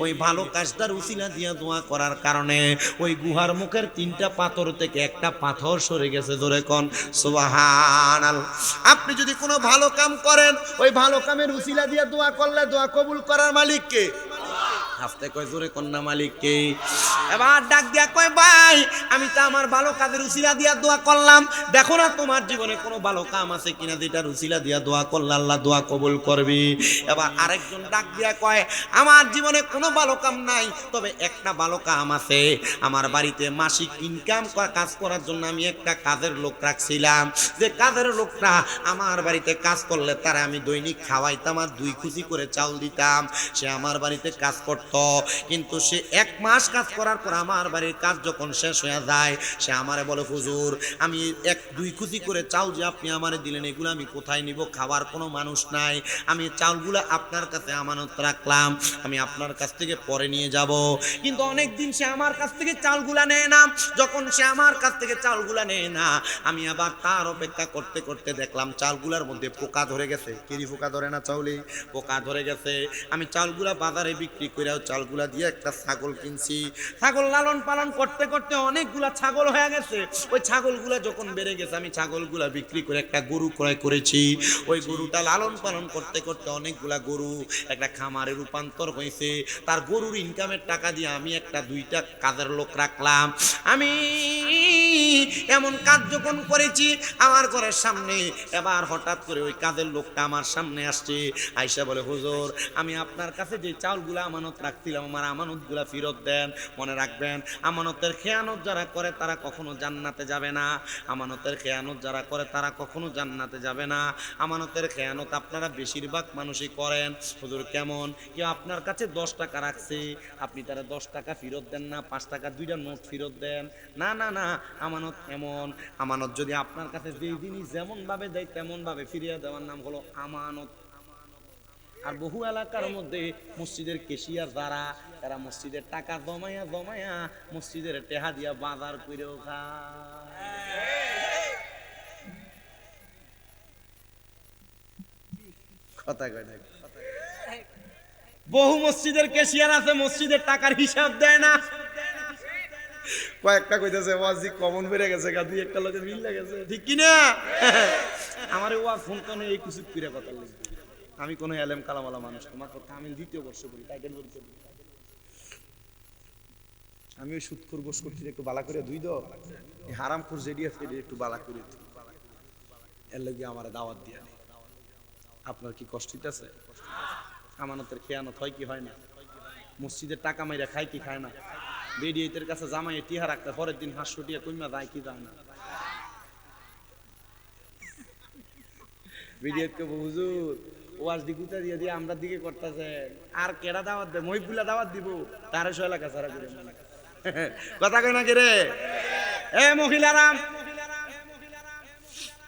ওই ভালো কাজটার উসিলা দিয়া দোয়া করার কারণে ওই গুহার মুখের 3টা পাথর থেকে একটা পাথর সরে গেছে। জোরে কোন সুবহানাল্লাহ। আপনি যদি কোনো ভালো কাম করেন, ওই ভালো কামের উসিলা দিয়া দোয়া করলে দোয়া কবুল করার মালিক কে? হাসতে কয় জোরে কন্যা মালিক কে? এবার ডাক দিয়া কয়, ভাই আমি তো আমার ভালো কাজের উসিলা দিয়া দোয়া করলাম, দেখো না তোমার জীবনে কোনো ভালো কাম আছে কিনা যেটার উসিলা দিয়া দোয়া করলে আল্লাহ দোয়া কবুল করবি। এবার আরেকজন ডাক দিয়া কয়, আমার জীবনে কোনো ভালো কাম নাই, তবে একটা ভালো কাম আছে। আমার বাড়িতে মাসিক ইনকাম কাজ করার জন্য আমি একটা কাজের লোক রাখছিলাম, যে কাজের লোকটা আমার বাড়িতে কাজ করলে তারা আমি দৈনিক খাওয়াইতাম আর 2 খুশি করে চাউল দিতাম। সে আমার বাড়িতে কাজ করত, কিন্তু সে 1 মাস কাজ করার পর আমার বাড়ির কাজ যখন শেষ হয়ে যায়, সে আমারে বলে, হুজুর আমি 1-2 খুশি করে চাউল যে আপনি আমারে দিলেন, এগুলো আমি কোথায় নিব? খাবার কোনো মানুষ নাই, আমি চাউলগুলো আপনার কাছে আমানত রাখলাম, আমি আপনার কাছ থেকে পরে নিয়ে যাব। কিন্তু অনেক দিন সে আমার কাছ থেকে চাউলগুলা নেয় না। যখন সে আমার কাছ থেকে চাউলগুলা নেয় না, আমি আবার তার অপেক্ষা করতে করতে দেখলাম চাউলগুলার মধ্যে পোকা ধরে গেছে। কেরি পোকা ধরে না চাউলে? পোকা ধরে গেছে। আমি চাউলগুলা বাজারে বিক্রি করে চাউলগুলা দিয়ে একটা ছাগল কিনছি। ছাগল লালন পালন করতে করতে অনেকগুলা ছাগল হয়ে গেছে। ওই ছাগলগুলা যখন বেড়ে গেছে, আমি ছাগলগুলা বিক্রি করে একটা গরু ক্রয় করেছি। ওই গরুটা লালন পালন করতে করতে অনেকগুলা গরু একটা খামারে রূপান্তর হয়েছে। তার গরুর ইনকামের টাকা দিয়ে আমি একটা 2টা কাজের লোক রাখলাম। আমি এমন কাজ যখন করেছি আমার ঘরের সামনে, এবার হঠাৎ করে ওই কাজের লোকটা আমার সামনে আসছে, আইসা বলে, হুজুর আমি আপনার কাছে যে চাউলগুলা আমানত রাখছিলাম, আমার আমানতগুলা ফেরত দেন। মনে রাখবেন, আমানতের খেয়ানত যারা করে তারা কখনো জান্নাতে যাবে না। আমানতের খেয়ানত যারা করে তারা কখনো জান্নাতে যাবে না। আমানতের খেয়ানত আপনারা বেশিরভাগ মানুষই করেন। হুজুর কেমন? কেউ আপনার কাছে 10 টাকা রাখছে, আপনি তারা 10 টাকা ফেরত দেন না, 5 টাকা 2টা নোট ফেরত দেন। না না না, আমানত এমন, আমানত যদি আপনার কাছে যেই জিনিস যেমন ভাবে দেয় তেমন ভাবে ফিরিয়ে দেওয়ার নাম হলো আমানত। আর বহু এলাকার মধ্যে মসজিদের কেশিয়ার যারা, তারা মসজিদের টাকা জমায়া জমায়া মসজিদের টেহা দিয়া বাজার করেও খায়। কথা কয় না? বহু মসজিদের কেশিয়ার আছে, মসজিদের টাকার হিসাব দেয় না। কয়েকটা কইতেছে ওয়াজি কমন বেড়ে গেছে, দুই একটা লোকের মিল লেগেছে, ঠিক কি না? আমার ওয়াজ ফোন কানে এই কিছু পিরা কথা লিখবে। আমি কোনো এলেম কালামালা মানুষ, তোমার কথা আমি 2য় বর্ষ করি, টাইটেল বলতে আমি ওই সুদখোর গোস করছি একটু বালা করে ধুই দাও, হারামখোর যেডি আছে একটু বালা করে ধুই, এর লাগি আমার দাওয়াত দিয়া নেই। আপনার কি কষ্ট হইতেছে? আমানতের খেয়ানত হয় কি হয় না? মসজিদের টাকা মাইরা খায় কি খায় না? বেডিয়েতের কাছে জামাই টিহা রাখতে পরের দিন 500 টিয়া কইমা যায় কি যায় না? ভিডিওকে হুজুর ওয়াজ দিকুতা দিয়ে দিয়ে আমরা দিকে করতেছেন আর কেডা দাওয়াত দে মহিবুল্লাহ দাওয়াত দিব তারে 6 এলাকা সারা করে কথা কই না কি রে এ মহিলারা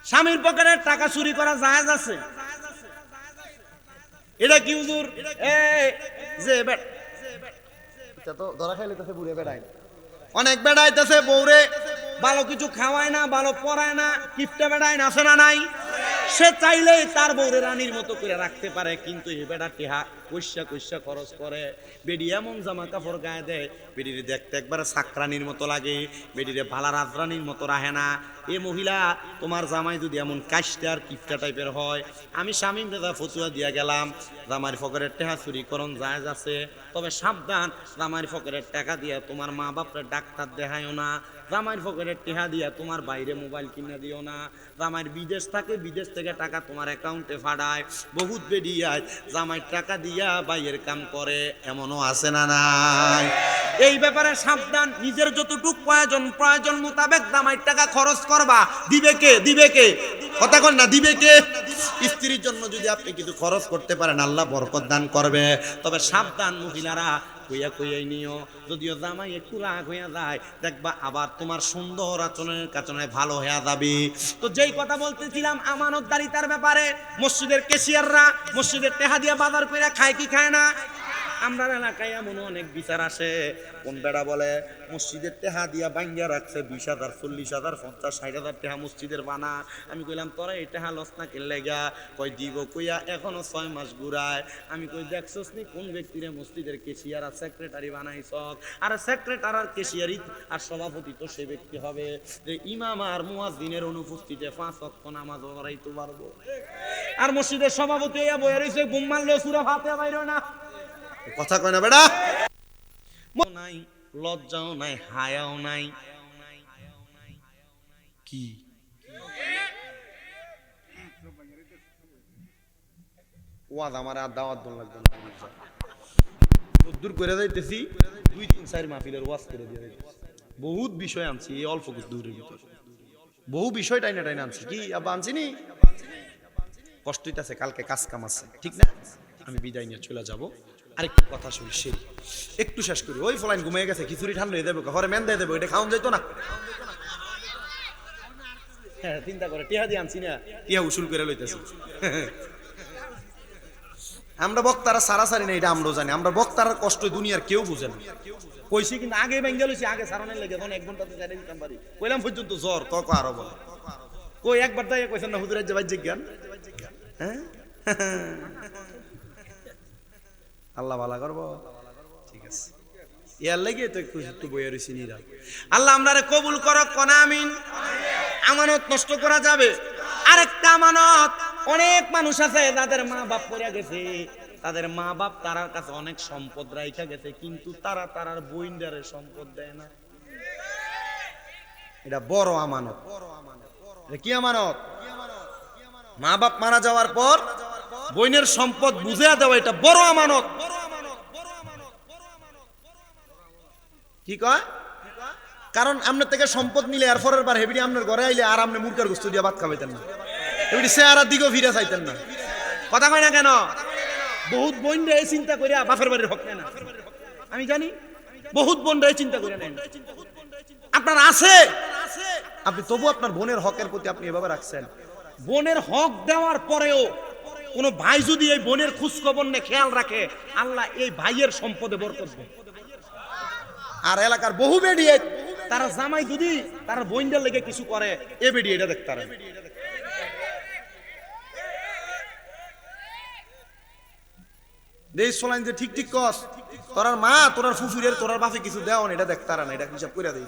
স্বামীর পকেটের টাকা চুরি করা জায়েজ আছে এটা কি হুজুর এই যে এটা তো ধরা খাইলেতেছে বুড়ে বেড়াই অনেক বেড়াইতেছে বউরে ভালো কিছু খাওয়ায় না ভালো পড়ায় না কিপটা বেড়ায় না আছে না নাই সে চাইলেই তার বউরে রানীর মতো করে রাখতে পারে কিন্তু এই বেড়া টিহা কইসা কইসা খরচ করে বেডি এমন জামা কাপড় গায়ে দেয় বেডিরে দেখতে একবারে সাকরানির মতো লাগে বেডিরে ভালা রাজরানির মতো রাহে না এ মহিলা তোমার জামাই যদি এমন কাশটা আর কিপটা টাইপের হয় আমি স্বামী মেধা ফতুয়া দিয়া গেলাম জামাইয়ের ফকরের টাকা চুরি করণ জায়েজ আছে তবে সাবধান জামাইয়ের ফকরের টাকা দিয়া তোমার মা বাপরে ডাক্তার দেখায়ও না জামাইয়ের ফকরের টাকা দিয়া তোমার বাইরে মোবাইল কিনে দিও না জামাইয়ের বিদেশ থাকে বিদেশ থেকে টাকা তোমার অ্যাকাউন্টে ফাড়ায় বহুত বেরিয়ায় জামাইয়ের টাকা দিয়া বাইয়ের কাম করে এমনও আছে না নাই এই ব্যাপারে সাবধান নিজের যতটুকু প্রয়োজন মোতাবেক জামাইয়ের টাকা খরচ করবা দিবে কে কথা কন না দিবে কে স্ত্রীর জন্য যদি আপনি কিছু খরচ করতে পারেন আল্লাহ বরকত দান করবে তবে সাবধান মহিলারা কইয়াই নিও যদিও জামাই একটু রাগ হইয়া যায় দেখবা আবার তোমার সুন্দর আচরণের কারণে ভালো হয়ে যাবে তো যেই কথা বলতেছিলাম আমানতদারিতার ব্যাপারে মসজিদের ক্যাশিয়াররা মসজিদের টেহা দিয়া বাজার কইরা খায় কি খায় না আমরা এলাকায় এমন অনেক বিচার আসে কোন বেড়া বলে মসজিদের টেহা দিয়া বাঙ্গিয়া রাখছে 20,000 40,000 50,000 60,000 টেহা মসজিদের বানা আমি কইলাম তোরা এই টেহা লস না কেলে গা কই দিব কইয়া এখনো 6 মাস ঘুরায় আমি কই দেখছস নি কোন ব্যক্তিরে মসজিদের ক্যাশিয়ার আর সেক্রেটারি বানাইছ আর সেক্রেটারি আর ক্যাশিয়ারি আর সভাপতি তো সে ব্যক্তি হবে যে ইমাম আর মুয়াজ্জিনের অনুপস্থিতিতে 5 ওয়াক্ত নামাজ পড়াইতে পারবো আর মসজিদের সভাপতি হইয়া বইয়া রইছে ঘুম মারলে সূরা ফাতিহা বাইরো না কথা কয় না বেটা নাই লজ্জাও নাই হায়াও নাই কি ওয়াজ আমার আর দাওয়াত দন লাগবে না দূর করে যাইতেছি 2-3-4 মাহফিলের ওয়াজ করে দিয়ে বহুত বিষয় আনছি এই অল্প কিছু দূরের ভিতর বহু বিষয় টাইনা আনছি কি আবার আনছি নি কষ্ট হইতাছে কালকে কাজ কাম আছে ঠিক না আমি বিদায় নিয়ে চলে যাব আরেকটু কথা শুনি সেই একটু শেষ করি ওই ফলাইন ঘুমিয়ে গেছে খিচুড়ি ঠান্ডা হয়ে দেবো ঘরে মেন দিয়ে দেবো এটা খাওয়ান যাইতো না হ্যাঁ চিন্তা করে টিহা দিয়ে আনছি না টিহা উসুল করে লইতেছি আমরা বক্তারা সারাসারি না এটা আমরাও জানি আমরা বক্তার কষ্ট দুনিয়ার কেউ বুঝে না কইছি কিন্তু আগে ভেঙে লইছি আগে সারানোর লেগে তখন 1 ঘন্টাতে জানি দিতাম পারি কইলাম পর্যন্ত জ্বর তক আরো বলে কই একবার দাইয়া কইছেন না হুজুরের জবাই জিজ্ঞান হ্যাঁ আল্লাহ ভালো করবো ঠিক আছে ইয়ার লাগে তো একটু বইয়া রইছি নিরা আল্লাহ আমরারে কবুল করো কোন আমিন আমানত নষ্ট করা যাবে আরেকটা আমানত অনেক মানুষ আছে যাদের মা বাপ পড়ে গেছে তাদের মা বাপ তারার কাছে অনেক সম্পদ রাইখা গেছে কিন্তু তারার বইন্ডারে সম্পদ দেয় না এটা বড় আমানত এটা কি আমানত মা বাপ মারা যাওয়ার পর বইনের সম্পদ বুঝিয়া দেওয়া এটা বড় আমানত কি কয় কারণ আপনার থেকে সম্পদ নিলে আর পরের বার হেবিডি আপনার ঘরে আইলে আর আপনি মুরগার গোস্ত দিয়ে ভাত খাওয়াইতেন না হেবিডি চেহারার দিকেও ফিরে চাইতেন না কথা কয় না কেন বহুত বোন রে চিন্তা করিয়া বাপের বাড়ির হক নেয় না আমি জানি বহুত বোন রে চিন্তা করে নেন আপনার আছে আপনি তবু আপনার বোনের হকের প্রতি আপনি এভাবে রাখছেন বোনের হক দেওয়ার পরেও কোন ভাই যদি এই বোনের খোঁজ খবর নিয়ে খেয়াল রাখে আল্লাহ এই ভাইয়ের সম্পদে বরকত দেয় আর এলাকার বহু বেডি তারা জামাই যদি তার বোনদের লেগে কিছু করে এ বেডি এটা দেখতারে দেই সোলাইন যে ঠিক ঠিক কস তোরার মা তোরার ফুফুরের তোরার বাপে কিছু দেও না এটা দেখতারা না এটা হিসাব কইরা দেই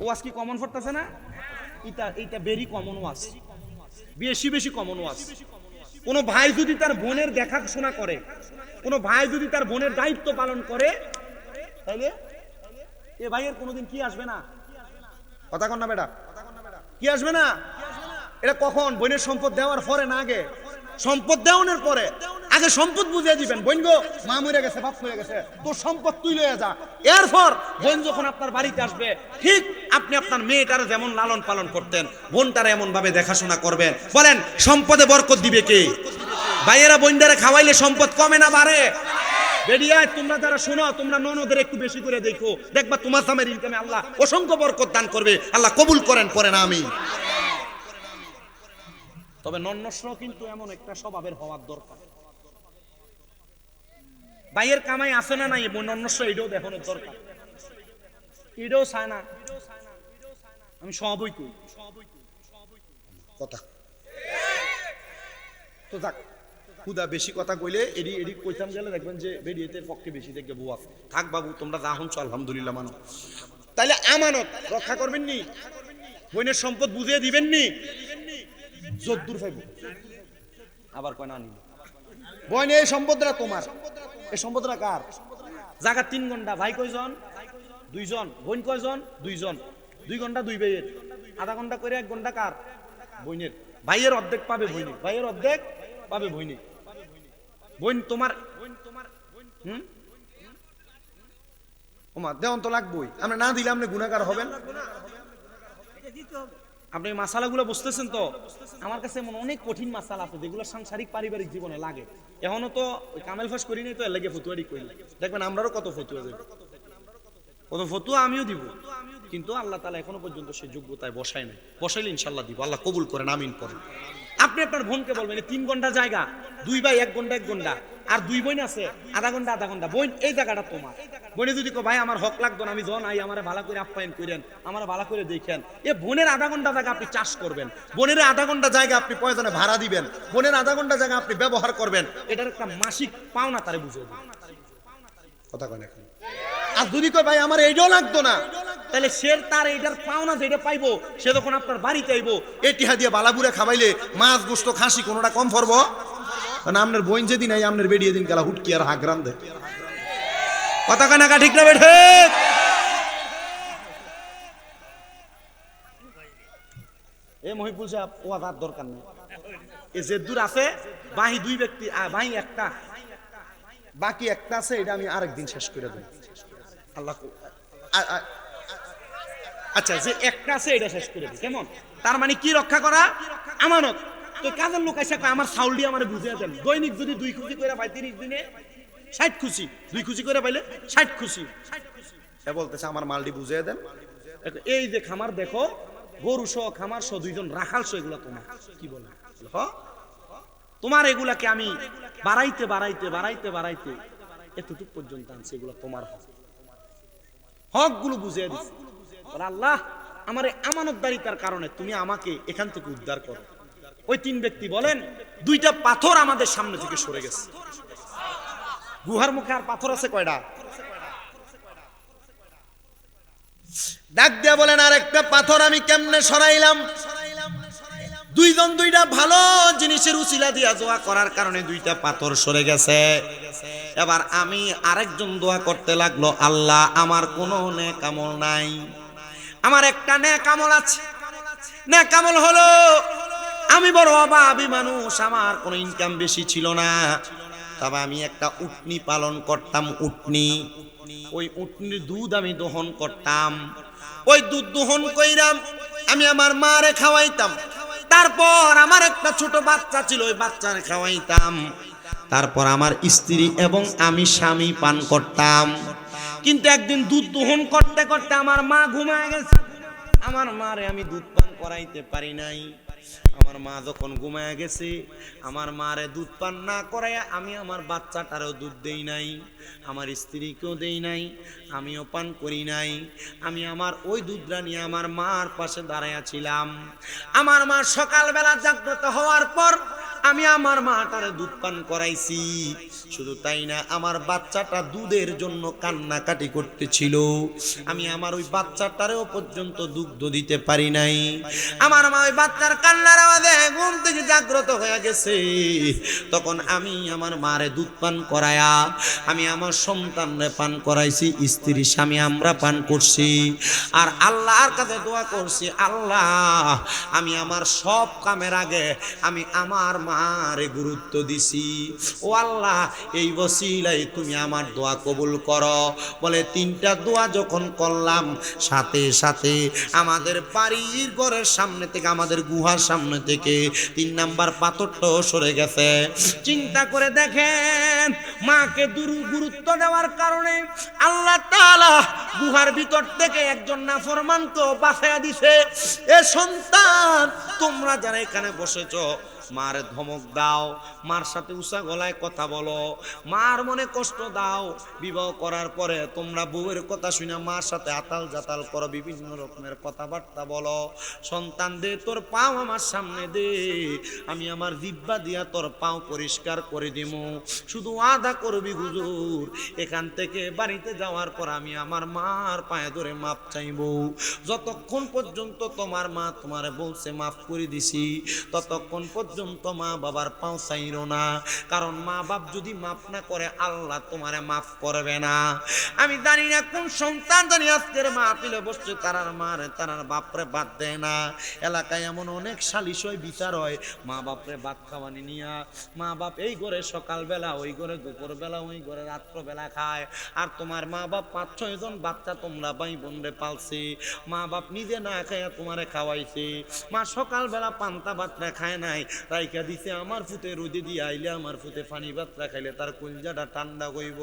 ওয়াজ কি কমন পড়তেছে না এটা ভেরি কমন ওয়াজ বেশি কমন ওয়াজ কোন ভাই যদি তার বোনের দেখাশোনা করে কোন ভাই যদি তার বোনের দায়িত্ব পালন করে তাহলে এ ভাইয়ের কোনোদিন কি আসবে না কথা কন না বেটা কি আসবে না এটা কখন বোনের সম্পদ দেওয়ার পরে না আগে সম্পদ দেওয়ানোর পরে আগে সম্পদ বুঝিয়ে দিবেন, বোন গো মা মরে গেছে, বাপ মরে গেছে, তোর সম্পদ তুই লয়ে যা। এরপর বোন যখন আপনার বাড়িতে আসবে, ঠিক আপনি আপনার মেয়েটারে যেমন লালন পালন করতেন, বোনটারে এমন ভাবে দেখাশোনা করবেন। বলেন সম্পদে বরকত দিবে কে? ভাইয়েরা বোনটারে খাওয়াইলে সম্পদ কমে না বাড়ে? বেরিয়া তোমরা যারা শোনো, তোমরা ননদের একটু বেশি করে দেখো, দেখবা তোমার স্বামীর ইনকামে আল্লাহ অসংখ্য বরকত দান করবে। আল্লাহ কবুল করেন, পড়েন আমিন। তবে নন্নস্র কিন্তু এমন একটা স্বভাবের হওয়ার দরকার। ভাইয়ের কামাই আছে না নাই, নন্নস্র এটাও দেখানোর দরকার। এটাও চায় না, আমি সবই কই কথা তো যাক। খুদা বেশি কথা কইলে এডি এডি কইতাম গেলে দেখবেন যে বেরিয়েতের পক্ষে বেশি দেখবে বউ আছে। থাক বাবু, তোমরা যা হনছো আলহামদুলিল্লাহ মানো। তাইলে আমানত রক্ষা করবেন নি? বোনের সম্পদ বুঝিয়ে দিবেন নি? যদ্দুর ফাইব আবার কয় না নিব। বোন এই সম্পদটা তোমার, এই সম্পদটা কার? জায়গা 3 ঘন্টা, ভাই কয়জন? 2 জন। বোন কয়জন? 2 জন। 2 ঘন্টা 2 ভাইয়ের, আধা ঘন্টা করে 1 ঘন্টা কার? বোনের। ভাইয়ের অর্ধেক পাবে বোনে, ভাইয়ের অর্ধেক পাবে বোনে। বোন তোমার ওমা দেওয়ান তো লাগবেই, আমরা না দিলে আপনি গুনাহগার হবেন। আপনি মাসালাগুলো বুঝতেছেন তো? আমার কাছে এমন অনেক কঠিন মাসালা আছে যেগুলো সাংসারিক পারিবারিক জীবনে লাগে। এখনো তো কামেল ফাঁস করি নাই, তো এর লাগে ফতুয়ারি করি। দেখবেন আমরাও কত ফতুয়া দেব, কত ফতুয়া আমিও দিব, কিন্তু আল্লাহ তাআলা এখনো পর্যন্ত সেই যোগ্যতায় বসায় নাই। বসাইলে ইনশাআল্লাহ দিব। আল্লাহ কবুল করেন, আমিন করেন। আপনি আপনার বোনকে বলবেন 3 ঘন্টা জায়গা, 2 ভাই 1 ঘন্টা 1 ঘন্টা, আর 2 বোন আছে আধা ঘন্টা আধা ঘন্টা। বোন এই জায়গাটা তোমার। বোনে যদি কো ভাই আমার হক লাগতো না, আমি জন আই, আমারে ভালো করে আপ্যায়ন করেন, আমারে ভালো করে দেখেন, এ বোনের আধা ঘন্টা জায়গা আপনি চাষ করবেন, বোনের আধা ঘন্টা জায়গা আপনি প্রয়োজনে ভাড়া দিবেন, বোনের আধা ঘন্টা জায়গা আপনি ব্যবহার করবেন, এটার একটা মাসিক পাওনা তারে বুঝিয়ে দিবেন। কথা কয় না? আর যদি কয় ভাই আমার এইটাও লাগতো না, তাহলে সে তার এইটার পাওনা যেটা পাইবো, সে যখন আপনার বাড়িতে আইবো, এটিহা দিয়ে বালাবুরে খাওয়াইলে মাছ গোস্ত খাসি কোনোটা কম পড়বো না? আপনার বোন যেদিন আই আপনার বেরিয়ে দিন কালা হুটকি আর হাগরান দেয়। কথা কয় না? ঠিক না বেঠে? এ মহিপুর সাহেব ও আর দরকার নেই। এ যে দূর আছে বাহি 2 ব্যক্তি, বাহি একটা, বাকি একটা আছে, এটা আমি আরেকদিন শেষ করে দেব। আল্লাহ আচ্ছা, যে একটা আছে এটা শেষ করে দিই, কেমন? তার মানে কি রক্ষা করা? আমানত। তো কাজের লোক এসে আমার চাউল দিয়ে আমার বুঝিয়ে দেন, দৈনিক যদি 2 খুশি করে পাই, 30 দিনে 60 খুশি, 2 খুশি করে পাইলে 60 খুশি। এ বলতেছে আমার মালটি বুঝিয়ে দেন। এই যে খামার দেখো, গরু সহ খামার সহ 2 জন রাখাল সহ, এগুলা তোমার। কি বলে তোমার? এগুলাকে আমি বাড়াইতে বাড়াইতে বাড়াইতে বাড়াইতে এতটুক পর্যন্ত আনছি, এগুলো তোমার হক। হক গুলো বুঝিয়ে দিচ্ছি। আল্লাহ আমার আমানতদারিতার কারণে তুমি আমাকে এখান থেকে উদ্ধার করো। ওই 3 ব্যক্তি বলেন 2টা পাথর আমাদের সামনে থেকে সরে গেছে। গুহার মুখে আর পাথর আছে কয়টা? ডাক দিয়া বলেন আর একটা পাথর আমি কেমনে সরাইলাম? 2 জন 2টা ভালো জিনিসের উসিলা দিয়া দোয়া করার কারণে 2টা পাথর সরে গেছে। এবার আমি আরেকজন দোয়া করতে লাগলো, আল্লাহ আমার কোনো নেক আমল নাই, আমার একটা নেক আমল আছে। নেক আমল হলো আমি বড় অভাবী মানুষ, আমার কোনো ইনকাম বেশি ছিল না, তবে আমি একটা উটনি পালন করতাম। উটনি, ওই উটনির দুধ আমি দহন করতাম। ওই দুধ দহন কইরাম আমি আমার মারে খাওয়াইতাম। তারপর আমার একটা ছোট বাচ্চা ছিল, ওই বাচ্চারে খাওয়াইতাম। তারপর আমার স্ত্রী এবং আমি স্বামী পান করতাম। কিন্তু একদিন দুধ দহন করতে করতে আমার মা ঘুমায় গেছে। আমার মারে আমি দুধ পান করাইতে পারি নাই। আমার মা যখন ঘুমায় গেছে, আমার মারে দুধ পান না করাইয়া আমি আমার বাচ্চাটারও দুধ দেই নাই, আমার স্ত্রীকেও দেই নাই, আমিও পান করি নাই। আমি আমার ওই দুধটা নিয়ে আমার মার পাশে দাঁড়াইয়াছিলাম। আমার মা সকালবেলা জাগ্রত হওয়ার পর আমি আমার মাটারে দুধ পান করাইছি। শুধু তাই না, আমার বাচ্চাটা দুধের জন্য কান্নাকাটি করতেছিল। আমি আমার ওই বাচ্চাটারেও পর্যন্ত দুগ্ধ দিতে পারি নাই। আমার মা ওই বাচ্চার কান্নার আওয়াজে ঘুম থেকে জাগ্রত হয়ে গেছে। তখন আমি আমার মারে দুধ পান করায়া আমি আমার সন্তানরে পান করাইছি, স্ত্রী স্বামী আমরা পান করছি। আর আল্লাহর কাছে দোয়া করছি, আল্লাহ আমি আমার সব কামের আগে আমি আমার মারে গুরুত্ব দিছি। ও আল্লাহ, এই ওসিলাই তুমি আমার দোয়া কবুল করো। বলে 3টা দোয়া যখন করলাম, সাথে সাথে আমাদের বাড়ির ঘরের সামনে থেকে, আমাদের গুহার সামনে থেকে 3 নাম্বার পাথরটাও সরে গেছে। চিন্তা করে দেখেন, মাকে গুরুত্ব দেওয়ার কারণে আল্লাহ তাআলা গুহার ভিতর থেকে একজন নাফরমানকে বাঁচাইয়া দিছে। এ সন্তান, তোমরা যারা এখানে বসেছো, মার ধমক দাও, মার সাথে উঁচা গলায় কথা বলো, মার মনে কষ্ট দাও। বিবাহ করার পরে তোমরা বউয়ের কথা শুনে মার সাথে আতাল জাতাল করো, বিভিন্ন রকমের কথাবার্তা বলো। সন্তান দে, তোর পাও আমার সামনে দে, আমি আমার জিহ্বা দিয়া তোর পাও পরিষ্কার করে দিমু। শুধু আদা করবি হুজুর, এখান থেকে বাড়িতে যাওয়ার পর আমি আমার মার পায়ে ধরে মাপ চাইবো। যতক্ষণ পর্যন্ত তোমার মা তোমারে বলছে মাফ করে দিছি, ততক্ষণ পর্যন্ত মা বাবার পাও চাইরো না। কারণ মা বাপ যদি মাফ না করে, আল্লাহ তোমারে মাফ করবে না। আমি জানি না কোন সন্তান জানি আজকের মাহফিলে বসছে, তারার মারে তারার বাপরে বাদ দেয় না। এলাকায় এমন অনেক সালিশ হয়, বিচার হয়, মা বাপরে ভাত খাওয়ানি নিয়া মা বাপ এই ঘরে সকালবেলা, ওই ঘরে দুপুরবেলা, ওই ঘরে রাত্রবেলা খায়। আর তোমার মা বাপ 5-6 জন বাচ্চা তোমরা ভাই বোনরে পালছে, মা বাপ নিজে না খাইয়া তোমারে খাওয়াইছে। মা সকালবেলা পান্তা ভাতটা খায় নাই, রাইখা দিছে আমার ফুতে রোদে দিয়ে আইলে, আমার ফুতে পানি ভাতটা খাইলে তার কলজাটা ঠান্ডা হইব।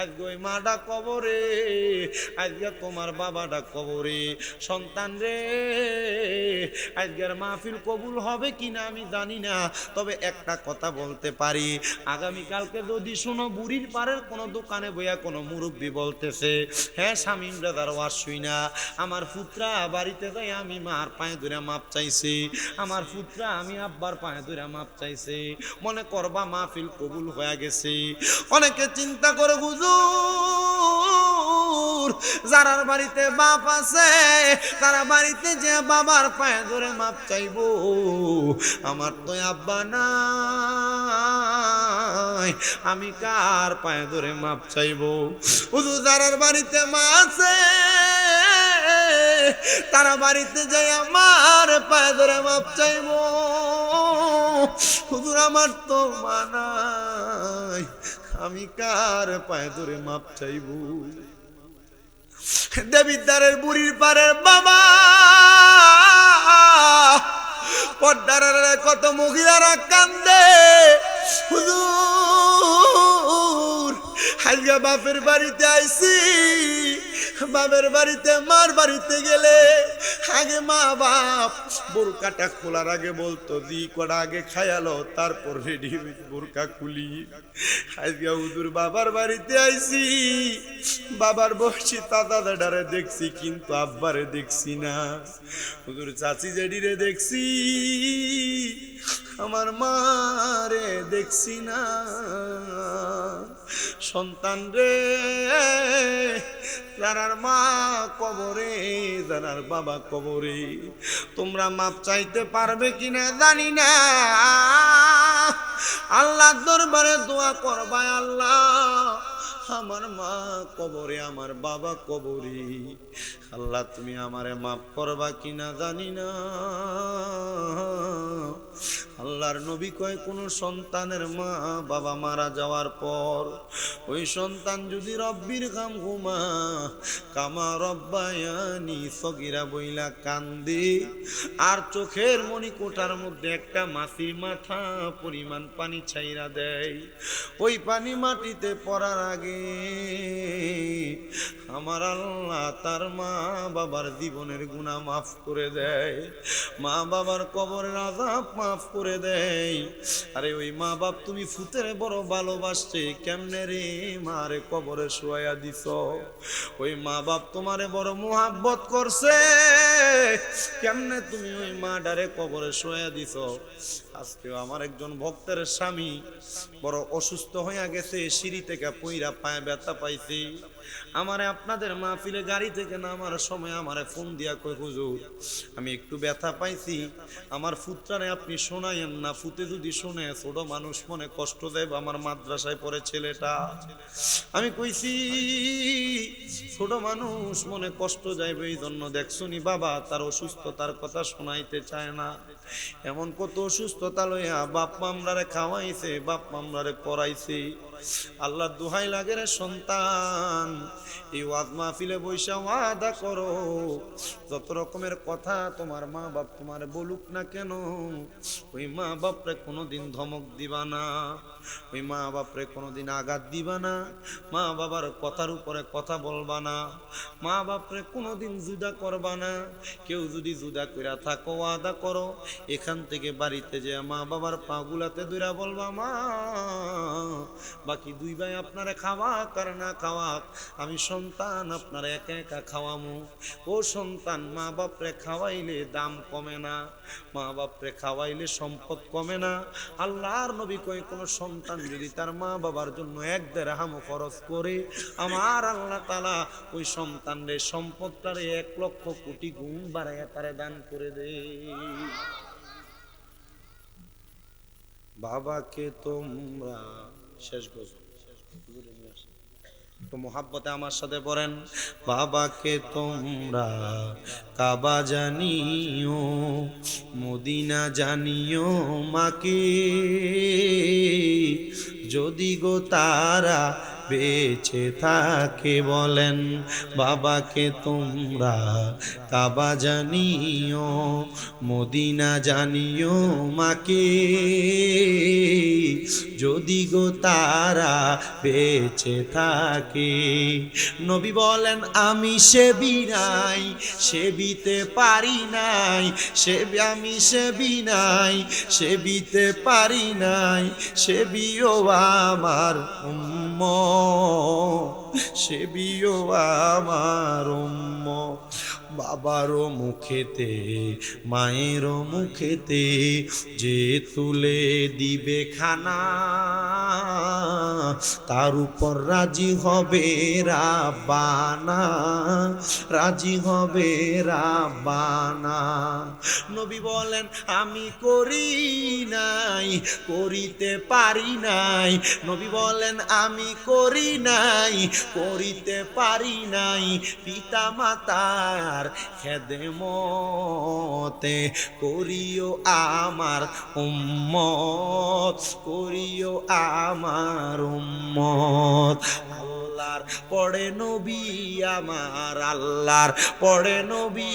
আজকে ওই মাটা কবরে, আজকে তোমার বাবাটা কবরে। সন্তান রে, আজকের মাহফিল কবুল হবে কিনা আমি জানি না, তবে একটা কথা বলতে পারি, আগামীকালকে যদি শোনো বুড়ির পাড়ের কোনো দোকানে বইয়া কোনো মুরব্বী বলতেছে, হ্যাঁ শামীম দাদার ওয়াজ শুই না, আমার পুত্রা বাড়িতে যাই আমি মার পায়ে ধরে মাপ চাইছি, আমার পুত্রা আমি আব্বার পায়ে ধরে মাপ চাইছে, মনে করবা মাহফিল কবুল হয়ে গেছে। অনেকে চিন্তা করে হুজুর, যারার বাড়িতে বাপ আছে তারা বাড়িতে যে বাবার পায়ে ধরে মাপ চাইবো, আমার তো আব্বা নাই, আমি কার পায়ে ধরে মাপ চাইবো? হুজুর, যারার বাড়িতে মা আছে তারা বাড়িতে যাই আমার পায়ে ধরে মাপ চাইবো। হুজুর, আমার তো মা নাই, আমি কার পায়ে ধরে মাপ চাইবো? দেবিদ্বারের বুড়ির পাড়ের বাবা, পর্দার কত মহিলারা কান্দে। হুজুর, আজকে বাপের বাড়িতে আইছি, বাপের বাড়িতে মার বাড়িতে গেলে আগে মা বাপ বোরকাটা খোলার আগে বলতো দি কটা আগে খায়ালো, তারপর রেডি বোরকা খুলি। আজকে হুজুর বাবার বাড়িতে আইছি, বাবার বসছি দাদা দাদারে দেখছি, কিন্তু আব্বারে দেখছি না। হুজুর, চাচি জেডিরে দেখছি, আমার মারে দেখছি না। সন্তান রে, যারার মা কবরে, যারার বাবা কবরে, তোমরা মাপ চাইতে পারবে কিনা জানি না। আল্লাহর দরবারে দোয়া করবা, আল্লাহ আমার মা কবরে, আমার বাবা কবরে, আল্লাহ তুমি আমারে মাফ করবা কিনা জানি না। আল্লাহর নবী কয়, কোন সন্তানের মা বাবা মারা যাওয়ার পর ওই সন্তান যদি রব্বির কাম ঘুমা কামা রব্বায়ানি সগীরা বইলা কান্দে, আর চোখের মণিকোটার মধ্যে একটা মাছির মাথা পরিমাণ পানি ছাইরা দেয়, ওই পানি মাটিতে পড়ার আগে আমার আল্লাহ তার মা বাবার জীবনের গুনাহ মাফ করে দেয়, মা বাবার কবরের আযাব মাফ করে দেয়। আরে ওই মা বাপ তুমি ফুতের বড় ভালোবাসছে, কেমনে রে মারে কবরে শোয়া দিছ? ওই মা বাপ তোমারে বড় মোহাব্বত করছে, কেমনে তুমি ওই মা ডারে কবরে শোয়া দিছ? আজকে আমার একজন ভক্তের স্বামী বড় অসুস্থ হয়ে গেছে, সিঁড়ি থেকে পইরা পায়ে ব্যথা পাইছে। আমারে আপনাদের মাহফিলে গাড়ি থেকে নামার সময় আমারে ফোন দিয়া কই, হুজুর আমি একটু ব্যথা পাইছি, আমার ফুতরারে আপনি শোনাইয়েন না, ফুতে যদি শুনে ছোট মানুষ মনে কষ্ট দেব, আমার মাদ্রাসায় পড়ে ছেলেটা। আমি কইছি ছোট মানুষ মনে কষ্ট যাইবে, এই জন্য দেখছুনি বাবা তার অসুস্থতার কথা শোনাইতে চায় না। এমন কত অসুস্থতা লইয়া বাপ মামলারে খাওয়াইছে, বাপ মামলারে পড়াইছে। আল্লাহর দোহাই লাগে রে সন্তান, এই ওয়াজ মাহফিলে বৈশা ওয়াদা করো, যত রকমের কথা তোমার মা বাপ তোমার বলুক না কেন, ওই মা বাপরে কোনোদিন ধমক দিবা না, ওই মা বাপরে কোনোদিন আঘাত দিবা না, মা বাবার কথার উপরে কথা বলবা না, মা বাপরে কোনোদিন জুদা করবা না। কেউ যদি জুদা কইরা থাকো, ওয়াদা করো এখান থেকে বাড়িতে যে মা বাবার পাগুলাতে দুইরা বলবা, মা বাকি দুই ভাই আপনারা খাওয়াক আর না খাওয়াক, আমি সন্তান আপনারা একা একা খাওয়ামু। ও সন্তান, মা বাপরে খাওয়াইলে দাম কমে না, মা বাপরে খাওয়াইলে সম্পদ কমে না। আল্লাহর নবী কয়, কোনো সন্তান যদি তার মা বাবার জন্য 1 দিরহাম খরচ করে, আমার আল্লাহ তাআলা ওই সন্তানের সম্পদটারে 1 লক্ষ কোটি গুণ বাড়াইয়া তারে দান করে দেয়। বাবাকে তোমরা শেষ গজল তো মোহাব্বতে আমার সাথে পড়েন, বাবাকে তোমরা কাবা জানিও, মদিনা জানিও মাকে, যদি গো তারা বেঁচে থাকে। বলেন, বাবাকে তোমরা কাবা জানিও, মদিনা জানিও মাকে, যদি গো তারা বেঁচে থাকে। নবী বলেন, আমি সেবি নাই, সেবিতে পারি নাই, আমি সেবি নাই, সেবিতে পারি নাই, সেবিও আমার সেবিও আমার বাবারও মুখেতে মায়েরও মুখেতে যে তুলে দিবে খানা, তার উপর রাজি হবে রাব্বানা, রাজি হবে রাব্বানা। নবী বলেন, আমি করি নাই, করিতে পারি নাই, নবী বলেন, আমি করি নাই, করিতে পারি নাই, পিতা মাতার খেদমতে করিও আমার উম্মত, করিও আমার উম্মত। আল্লাহর পড়ে নবী আমার, আল্লাহর পড়ে নবী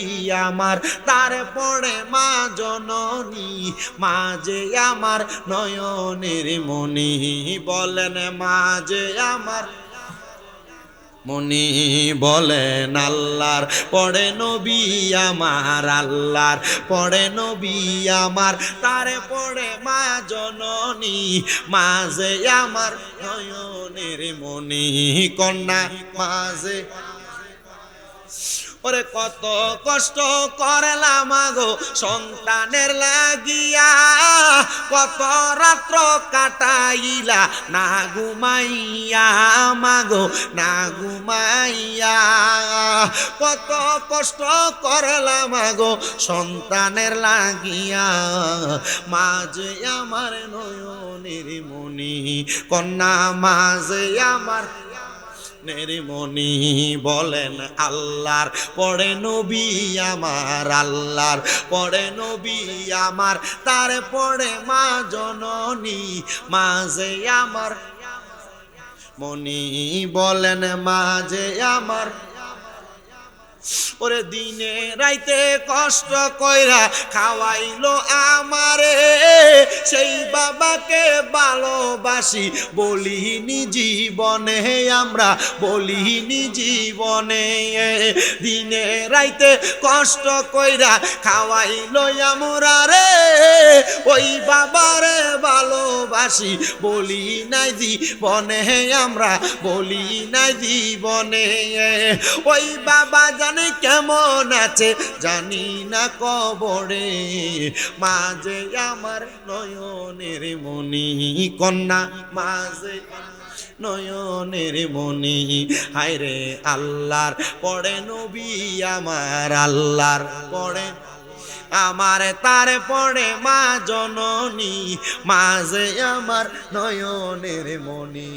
আমার, তার পড়ে মা জননী, মাঝে আমার নয়নের মনি। বলেন, মাঝে আমার মনি। বলেন, আল্লাহর পড়ে নবী আমার, আল্লাহর পড়ে নবী আমার, তারে পড়ে মা জননী, মাঝে আমার নয়নের মনি। কন্যা মাঝে ওরে কত কষ্ট করলাম গো সন্তানের লাগিয়া, কত রাত্র কাটাইলা না ঘুমাইয়া, মাগো না ঘুমাইয়া, কত কষ্ট করলাম গো সন্তানের লাগিয়া, মাঝে আমার নয়নের মনি। কন্যা মাঝে আমার নেরিমণি। বলেন, আল্লাহর পড়ে নবী আমার, আল্লাহর পড়ে নবী আমার, তার পড়ে মা জননী, মাঝে আমার মনি। বলেন, মাঝে আমার ওরে দিনে রাইতে কষ্ট কইরা খাওয়াইলো আমারে, সেই বাবাকে ভালোবাসি বলিনি জীবনে, আমরা বলিনি জীবনে। দিনে রাইতে কষ্ট কইরা খাওয়াইলো আমরারে, ওই বাবারে ভালোবাসি বলি নাই জীবনে, আমরা বলি নাই জীবনে। ওই বাবা জানে কেমন আছে জানি না কবরে, মাঝে আমার নয়নের মনি। কন্যা মাঝে নয়নের মনি। হায়রে আল্লাহর পড়ে নবী আমার, আল্লাহর পড়ে আমার তারপরে মা জননী, মাঝে আমার নয়নের মণি,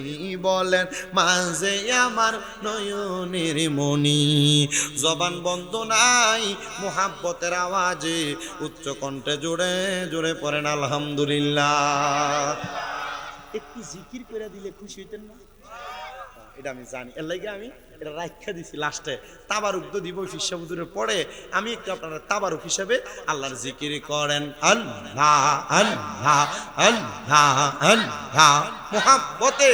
বলেন মাঝে আমার নয়নের মণি। জবান বন্ধ নাই মুহাব্বতের আওয়াজে, উচ্চ কণ্ঠে জোরে জোরে পড়েন আলহামদুলিল্লাহ। একটু জিকির করে দিলে খুশি হইতেন না? এটা আমি জানি, এর লাগে আমি এটা রাখা দিছি লাস্টে। তাবারুক তো দিব ফিসাবুদুরের পরে, আমি একটু আপনারা তাবারুক হিসাবে আল্লাহর জিকির করেন। আল্লাহ আল্লাহ আল্লাহ আল্লাহ মুহাব্বতে।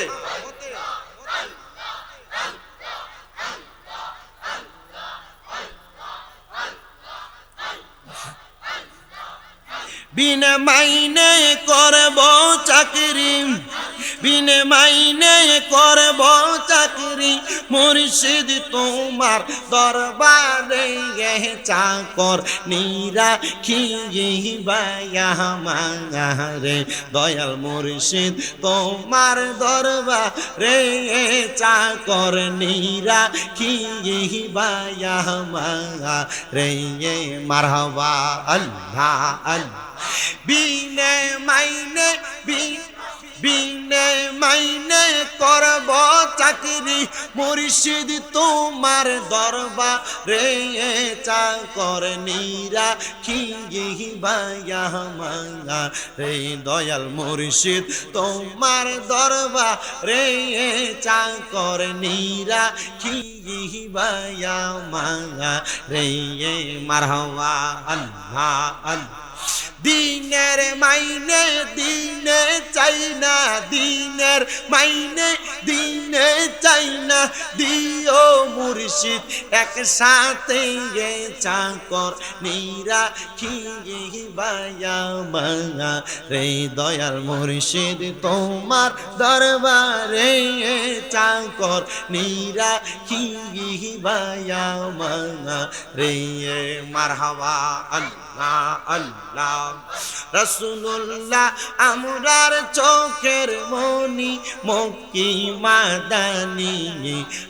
বিনা মাইনে করব চাকরি, বিনা মাইনে করব চাকরি, মুর্শিদ তোমার দরবারে চাকর নিরাখিবায়া মারে। দয়াল মুর্শিদ তোমার দরবারে চাকর নিরাখিবায়া মারে। মারহাবা আল্লাহ আল্লাহ। বিনে মাইনে বিনে মাইনে করব চাকরি, মুর্শিদ তোমার দরবারে চাকর নিরাখিবায়া মারে। দয়াল মুর্শিদ তোমার দরবারে চাকর নিরাখিবায়া মারে। মারহাবা আল্লাহ আল্লাহ। দিনের মাইনে দিনে চাই না, দিনের মাইনে দিনে চাই না, দিও মুর্শিদ একসাথে চাকর নিরাখিবায়া মারে। দয়াল মুর্শিদ তোমার দরবারে চাকর নিরাখিবায়া মারে। মারহাবা আল্লাহ আল্লাহ। রাসূলুল্লাহ আমরার চোখের মনি, মক্কি মাদানী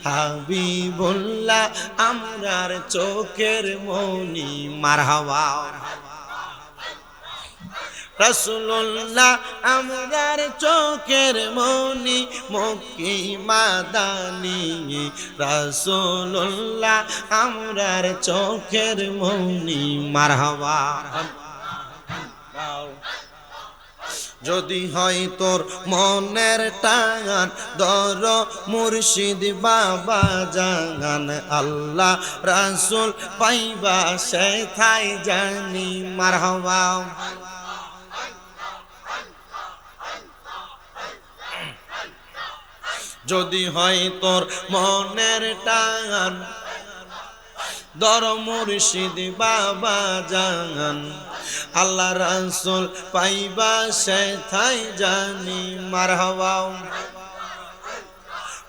হাবিবুল্লাহ আমরার চোখের মনি। মারহাবা। রাসূলুল্লাহ আমরার চোখের মনি, মক্কি মাদানী রাসূলুল্লাহ আমরার চোখের মনি। মারহাবা। যদি হয় তোর মনের টান, দর মুর্শিদ বাবা জাগান, আল্লাহ রাসূল পাইবা সেথায় জানি। মারহাবা। যদি হয় তোর মনের টান, দর মুর্শিদ বাবা জাগান, আল্লাহ রাসূল পাইবা সেথায় জানি। মারহাবা।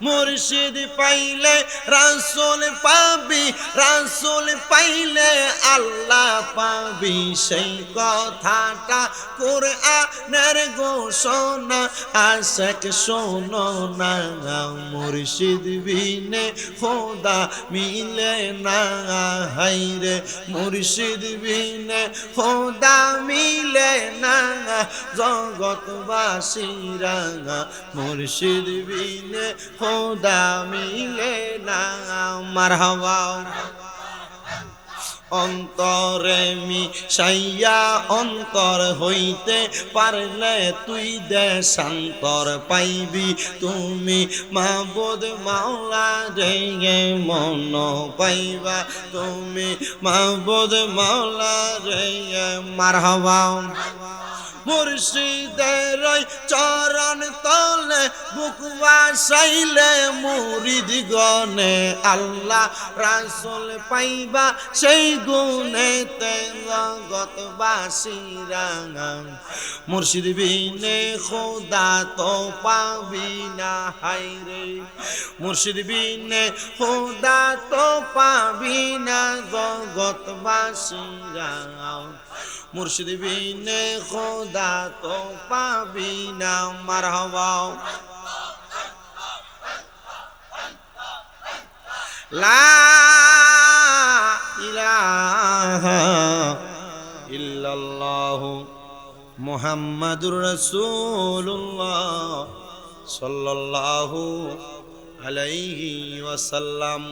মুর্শিদ পাইলে রাসূল পাবি, রাসূল পাইলে আল্লাহ পাবি, সেই কথাটা কুরআনের ঘোষণা। আশিক শোনো না, মুর্শিদ বিনে খোদা মিলে না। হায়রে মুর্শিদ বিনে খোদা মিলে না, জগৎবাসীরা মুর্শিদ বিনে খোদা মিলে না। মারহাবা। অন্তরে মিশাইয়া অন্তর হইতে পারলে তুই দেশান্তর পাইবি, তুমি মাবুদ মাওলা রে মন পাইবা, তুমি মাবুদ মাওলা রে। মারহাবা। মুর্শিদের চরণ তলে বুক বাসাইলে মুরিদ গনে, আল্লাহ রাসূল পাইবা সেই গুণেতে জগৎবাসীরা। মুর্শিদ বিনে খোদা তো পাবি না। হায়রে মুর্শিদ বিনে খোদা তো পাবি না, জগৎবাসীরা। মুর্শিদ বিনে খোদা তো পাবি না। মারহাবা। লা ইলাহা মুহাম্মাদুর রাসূলুল্লাহ সাল্লাল্লাহু আলাইহি ওয়াসাল্লাম।